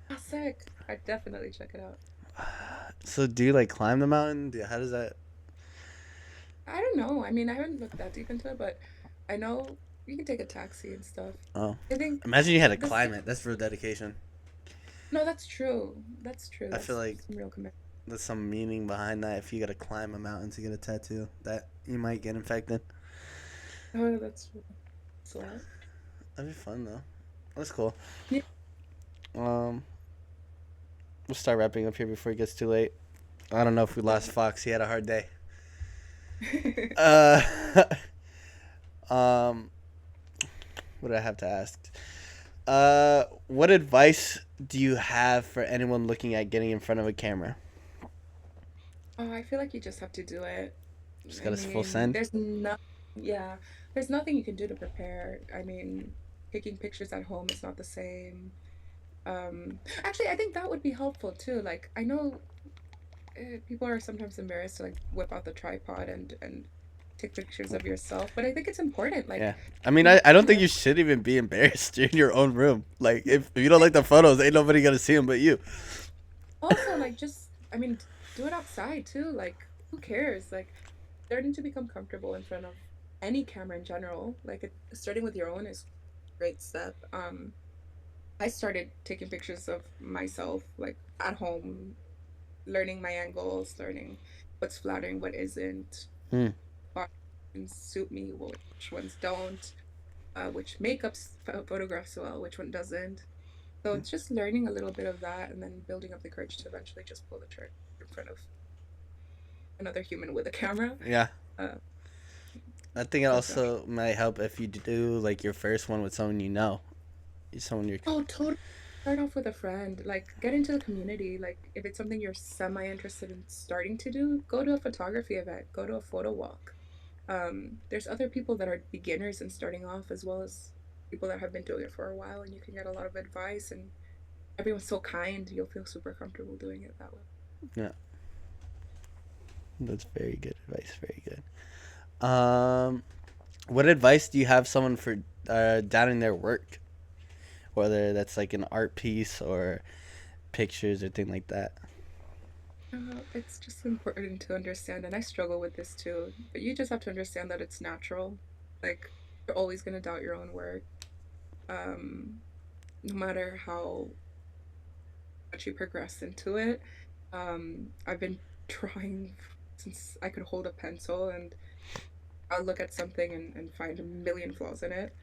Oh, sick! I definitely check it out. So do you like climb the mountain? How does that? I don't know. I mean, I haven't looked that deep into it, but I know you can take a taxi and stuff. Oh, I think imagine you had to this. climb it. That's real dedication. No, that's true. That's true. I feel That's like some real commitment. there's some meaning behind that. If you gotta climb a mountain to get a tattoo, that you might get infected. Oh, that's a lot. That'd be fun though. That's cool. Yeah. Um, we'll start wrapping up here before it gets too late. I don't know if we lost Fox. He had a hard day. Uh, um, What do I have to ask? What advice do you have for anyone looking at getting in front of a camera? Oh, I feel like you just have to do it. Just I got a full mean, send. yeah, there's nothing you can do to prepare. I mean, taking pictures at home is not the same. Actually, I think that would be helpful too. Like, I know people are sometimes embarrassed to like whip out the tripod and take pictures of yourself, but I think it's important. Yeah. Like, I mean, you I don't think learn. you should even be embarrassed. You're in your own room. Like, if you don't like the photos, ain't nobody gonna see them but you. Also, like, just, I mean, do it outside too. Like, who cares? Like, starting to become comfortable in front of any camera in general, like, starting with your own is a great step. I started taking pictures of myself, like, at home, learning my angles, learning what's flattering, what isn't, Hmm. what ones suit me, which ones don't, which makeups photographs well, which one doesn't. So it's just learning a little bit of that and then building up the courage to eventually just pull the trigger in front of another human with a camera. Yeah. Uh, I think it so gosh. also might help if you do like your first one with someone you know, someone you're. Oh, totally. Start off with a friend. Like, get into the community. Like, if it's something you're semi interested in starting to do, go to a photography event, go to a photo walk. There's other people that are beginners and starting off, as well as people that have been doing it for a while, and you can get a lot of advice. And everyone's so kind, you'll feel super comfortable doing it that way. Yeah, that's very good advice. Very good. What advice do you have someone for doubting their work, whether that's like an art piece or pictures or thing like that? It's just important to understand, and I struggle with this too, but you just have to understand that it's natural. Like, you're always going to doubt your own work, um, no matter how much you progress into it. I've been trying since I could hold a pencil, and I'll look at something and find a million flaws in it.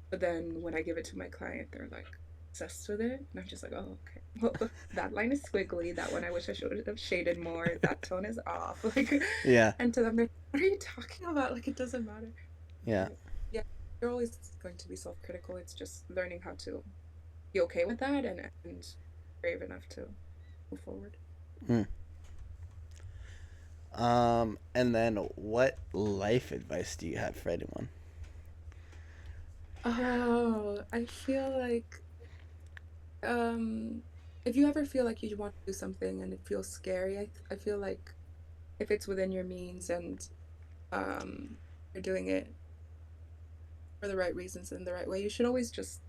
But then when I give it to my client, they're like obsessed with it. And I'm just like, oh, okay. Well, that line is squiggly. That one I wish I should have shaded more. That tone is off. Like, Yeah, and to them, they're, what are you talking about? Like, it doesn't matter. yeah. But yeah, you're always going to be self critical. It's just learning how to be okay with that and brave enough to move forward. Mm. And then what life advice do you have for anyone? Oh, I feel like um if you ever feel like you want to do something and it feels scary, I feel like if it's within your means and you're doing it for the right reasons in the right way, you should always just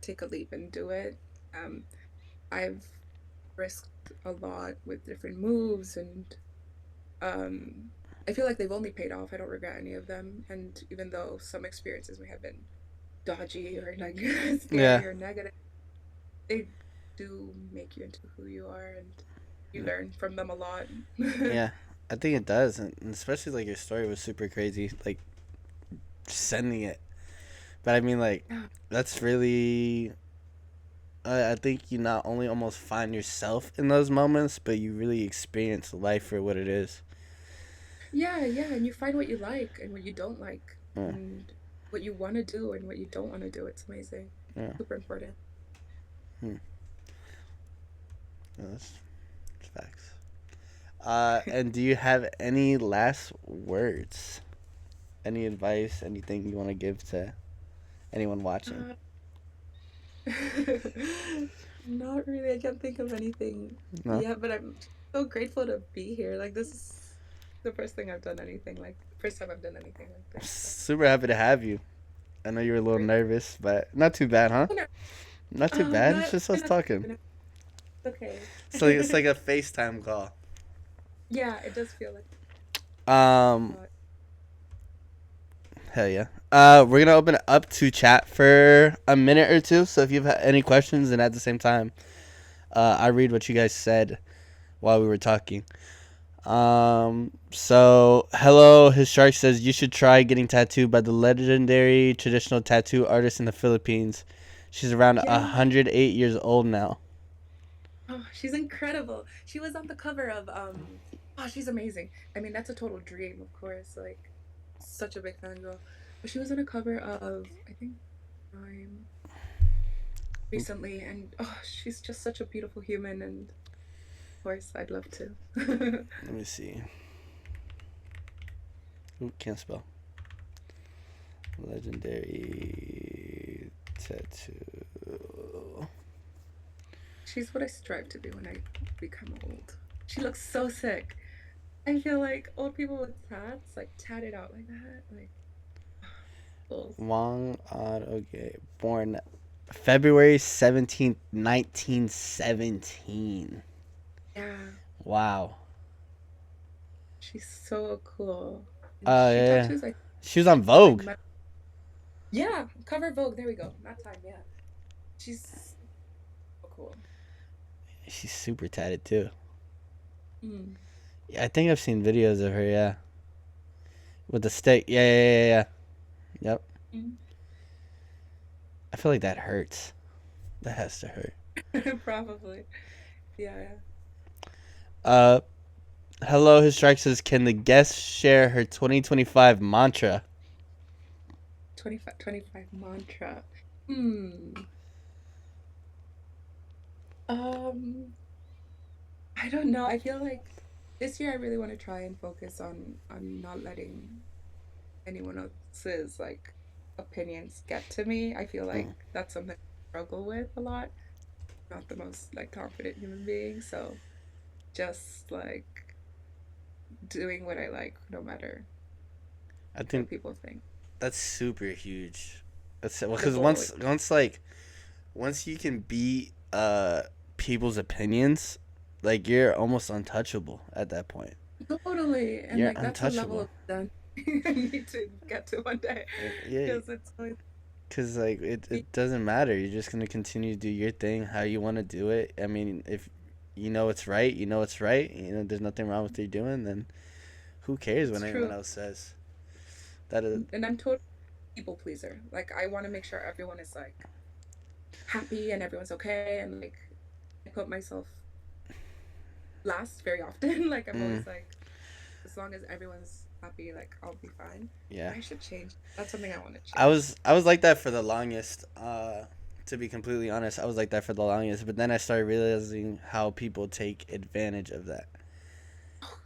take a leap and do it. Um, I've risked a lot with different moves and um I feel like they've only paid off. I don't regret any of them. And even though some experiences may have been dodgy or like Yeah, scary or negative, they do make you into who you are and you yeah, learn from them a lot. yeah. I think it does, and especially like your story was super crazy. Like sending it, but I mean, like Yeah. that's really. I think you not only almost find yourself in those moments, but you really experience life for what it is. Yeah, yeah, and you find what you like and what you don't like Yeah, and what you want to do and what you don't want to do. It's amazing. yeah. Super important. Hmm. Yeah, that's facts. And do you have any last words? Any advice? Anything you want to give to anyone watching? Uh, Not really. I can't think of anything No. yet, but I'm so grateful to be here. Like, this is the first thing I've done anything like, first time I've done anything like this. So Super happy to have you. I know you were a little grateful. nervous, but not too bad, huh? Oh, no, Not too bad. It's not, just us not, talking. okay. It's like a FaceTime call. Yeah, it does feel like Um, uh, hell yeah. We're gonna open it up to chat for a minute or two. So if you have any questions, and at the same time, I read what you guys said while we were talking. So hello, his shark says you should try getting tattooed by the legendary traditional tattoo artist in the Philippines. She's around yeah. 108 years old now. Oh, she's incredible. She was on the cover of oh, she's amazing. I mean, that's a total dream, of course. Like such a big fan girl. But she was on a cover of I think time recently, and oh, she's just such a beautiful human, and of course, I'd love to. Let me see. Ooh, can't spell. Legendary tattoo. She's what I strive to be when I become old. She looks so sick. I feel like old people with tats, like tatted out like that, like goals. Wang Odd. Okay, born February 17th, 1917. Yeah, Wow. she's so cool. And Oh she yeah. tattoos like She was on with like Vogue. yeah, cover Vogue. There we go. That time, yeah. She's so cool. She's super tatted too. Mm. Yeah, I think I've seen videos of her. Yeah, with the stick. Yeah, yeah, yeah, yeah. Yep. Mm. I feel like that hurts. That has to hurt. Probably. Yeah, yeah. Uh, hello. His strike says, "Can the guest share her 2025 mantra?" 25, 25 mantra. Hmm. Um, I don't know. I feel like this year I really want to try and focus on not letting anyone else's like opinions get to me. I feel like Mm. that's something I struggle with a lot. Not the most like confident human being, so just like doing what I like, no matter I what think people think. that's super huge. That's The because goal. once you can beat people's opinions, like you're almost untouchable at that point. Totally. And You're like that's a level untouchable. of done I need to get to one day Yeah, because it's always because like it doesn't matter. You're just gonna continue to do your thing how you want to do it. I mean, if you know it's right, you know it's right. You know there's nothing wrong with what you're doing. Then who cares it's what anyone true. else says? That is, And I'm totally people pleaser. Like I want to make sure everyone is like happy and everyone's okay and like I put myself last very often. Like I'm mm, always like as long as everyone's happy, like I'll be fine. yeah. But I should change. That's something I want to I change. was I was like that for the longest. To be completely honest, I was like that for the longest. But then I started realizing how people take advantage of that.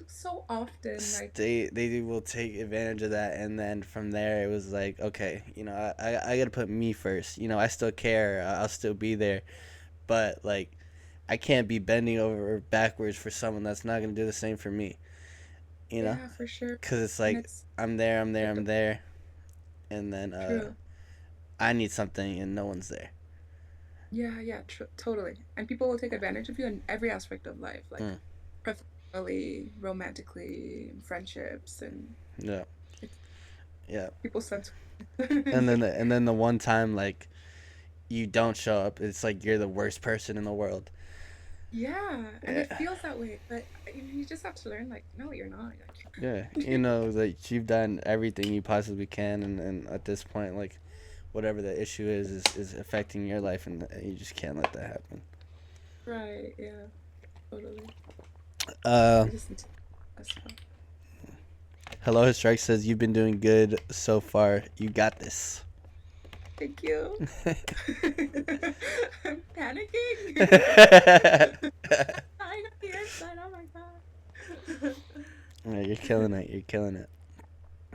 So often, like They will take advantage of that, and then from there it was like, okay, I gotta put me first. I still care. I'll still be there, but like, I can't be bending over backwards for someone that's not gonna do the same for me. You know, yeah, for sure. because it's And like it's I'm there, I'm there, like the I'm there, and then true. I need something and no one's there. Yeah, yeah, totally. And people will take advantage of you in every aspect of life, like Mm, professionally, romantically, friendships, and yeah, it's yeah. people sense. And then the one time like you don't show up, it's like you're the worst person in the world. Yeah, and it Yeah. feels that way, but you just have to learn, like, no, you're not. Yeah, Like, that you've done everything you possibly can, and at this point, like, whatever the issue is affecting your life, and you just can't let that happen. right, yeah, totally. Uh, I just need to myself. hello, his strike says you've been doing good so far. You got this. Thank you. I'm panicking. I got the inside. Oh my god. Yeah, you're killing it. You're killing it.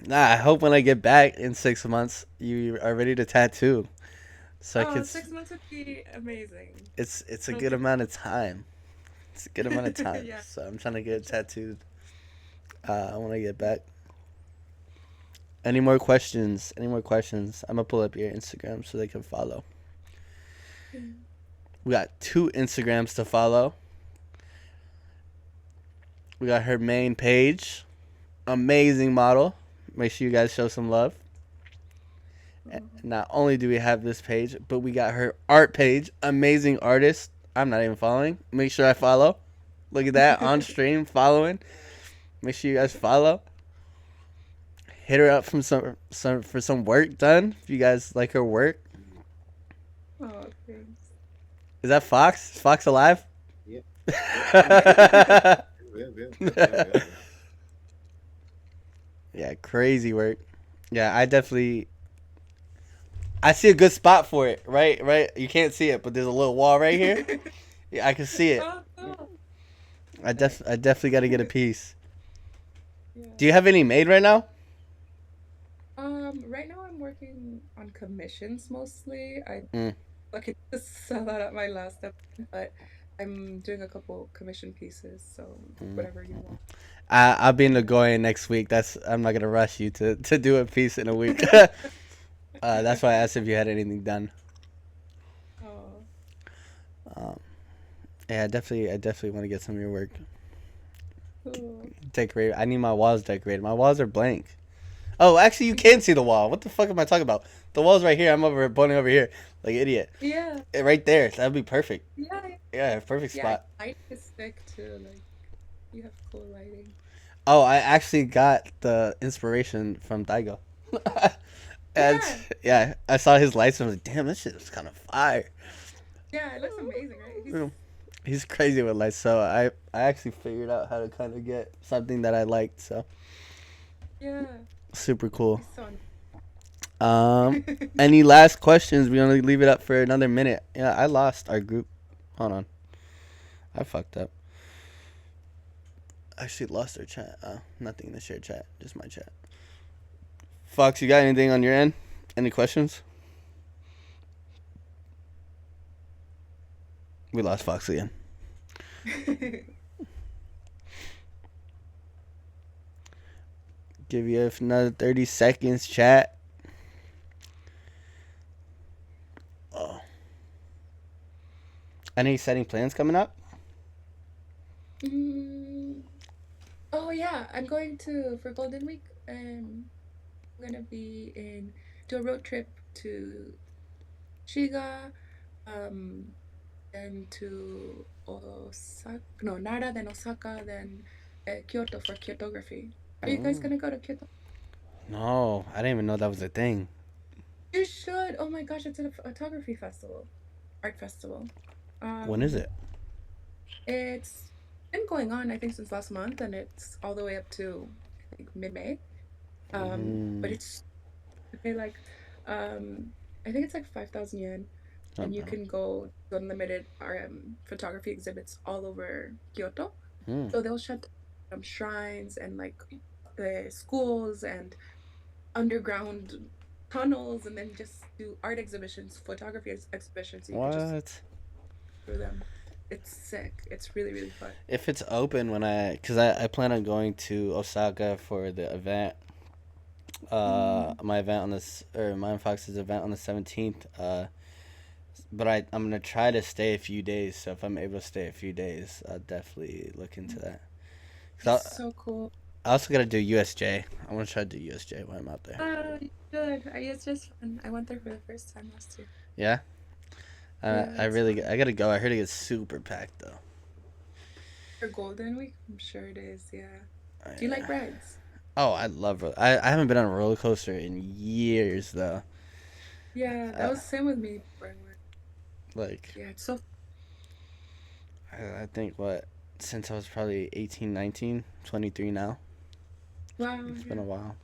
Nah, I hope when I get back in 6 months, you are ready to tattoo. So I could. Oh, 6 months would be amazing. It's a It'll good take amount of time. It's a good amount of time. yeah, So I'm trying to get for it sure. tattooed. When I get back. Any more questions? Any more questions? I'm gonna pull up your Instagram so they can follow. We got 2 Instagrams to follow. We got her main page, amazing model. Make sure you guys show some love. Oh. Not only do we have this page, but we got her art page, amazing artist. I'm not even following. Make sure I follow. Look at that on stream following. Make sure you guys follow. Hit her up from some for some work done. If you guys like her work, Oh, thanks. is that Fox? Is Fox alive? Yep. Yep. Yep. Yep. Yep. Yep. Yep. Yep. Yeah, crazy work. Yeah, I definitely I see a good spot for it. Right. You can't see it, but there's a little wall right here. Yeah, I can see it. Oh, cool. I Nice. definitely got to get a piece. Do you Yeah. have any made right now? Right now I'm working on commissions mostly. I Mm, lucky to sell that at my last step, but I'm doing a couple commission pieces, so mm. whatever you want. I'll be in Yeah. Nagoya next week. That's I'm not gonna rush you to do a piece in a week. That's why I asked if you had anything done. Oh, Um, yeah, I definitely want to get some of your work cool. decorated. I need my walls decorated. My walls are blank. Oh, actually, you can see the wall. What the fuck am I talking about? The wall's right here. I'm pointing over here, like an idiot. Yeah, Right there. That'd be perfect. yeah, yeah. Yeah, perfect Yeah, spot. light is sick too. Like you have cool lighting. Oh, I actually got the inspiration from Daigo. And Yeah, yeah, I saw his lights and I was like, damn, this shit is kind of fire. yeah, it looks amazing, right? Yeah. He's crazy with lights, so I actually figured out how to kind of get something that I liked. So Yeah, super cool. he's so. Um, any last questions? We only leave it up for another minute. Yeah, I lost our group. Hold on, I fucked up. I actually lost our chat. Nothing in the shared chat, just my chat. Fox, you got anything on your end? Any questions? We lost Fox again. Give you another 30 seconds, chat. Oh. Any exciting plans coming up? Mm, oh yeah, I'm going to for Golden Week. I'm gonna be in do a road trip to Shiga, um, then to Osaka, no, Nara, then Osaka, then Kyoto for Kyotography. Are you guys Oh. gonna go to Kyoto? No, I didn't even know that was a thing. You should. Oh my gosh, it's a photography festival, art festival. When is Um, it? it's been going on, I think, since last month, and it's all the way up to I think mid-May. But Mm. it's you pay like, I think it's like 5,000 yen, Oh, and you bro. can go to unlimited photography exhibits all over Kyoto. Mm. So they'll shut down shrines and like the schools and underground tunnels, and then just do art exhibitions, photography exhibitions. So you could just What? through them. It's sick. It's really really fun. If it's open when because I plan on going to Osaka for the event. Mm, My event on this, or mine Fox's event on the 17th. But I'm gonna try to stay a few days. So if I'm able to stay a few days, I'll definitely look into that. it's Cause so cool. I also gotta do USJ. I want to try to do USJ when I'm out there. Good. It's just fun. I went there for the first time last year. Yeah, Yeah, I it's really fun. I gotta go. I heard it gets super packed though. For Golden Week, I'm sure it is. Yeah. Do you like Yeah. rides? Oh, I love. I haven't been on a roller coaster in years though. Yeah, that Uh, was same with me before I went. like Yeah, it's so. I think what since I was probably 18, 19, 23 now. Wow. It's been Yeah. a while.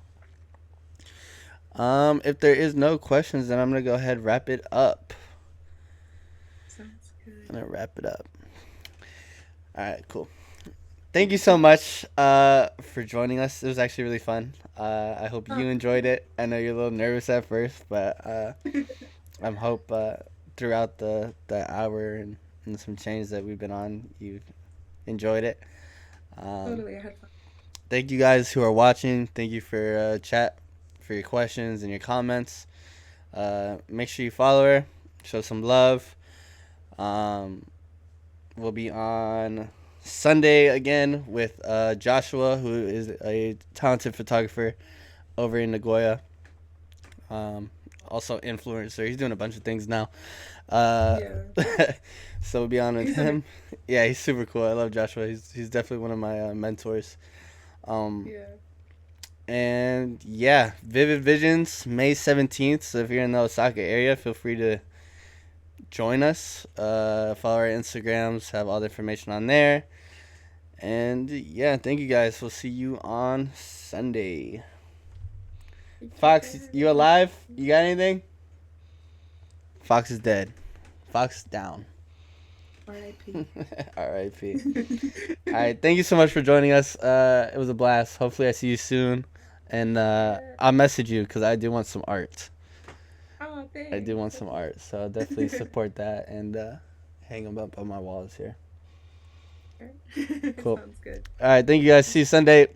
If there is no questions, then I'm gonna go ahead and wrap it up. Sounds I'm good. gonna wrap it up. All right, cool. Thank you so much for joining us. It was actually really fun. I hope Oh, you enjoyed it. I know you're a little nervous at first, but I hope throughout the hour and some change that we've been on, you enjoyed it. Um, totally. I had fun. Thank you guys who are watching. Thank you for chat, for your questions and your comments. Make sure you follow her, show some love. Um, we'll be on Sunday again with Joshua, who is a talented photographer over in Nagoya. Um, Also influencer. He's doing a bunch of things now. Uh, Yeah. so we'll be on with He's amazing. him. Yeah, he's super cool. I love Joshua. He's definitely one of my mentors. Um, Yeah. and yeah, Vivid Visions, May 17th. So if you're in the Osaka area, feel free to join us. Follow our Instagrams, have all the information on there. And yeah, thank you guys. We'll see you on Sunday. Take Fox, care. you alive? You got anything? Fox is dead. Fox down. R.I.P. R.I.P. All right, thank you so much for joining us. It was a blast. Hopefully, I see you soon, and I'll message you because I do want some art. Oh, I do want thanks. some Okay. art, so I'll definitely support that and hang them up on my walls here. Sure. Cool. Sounds good. All right, thank you guys. See you Sunday.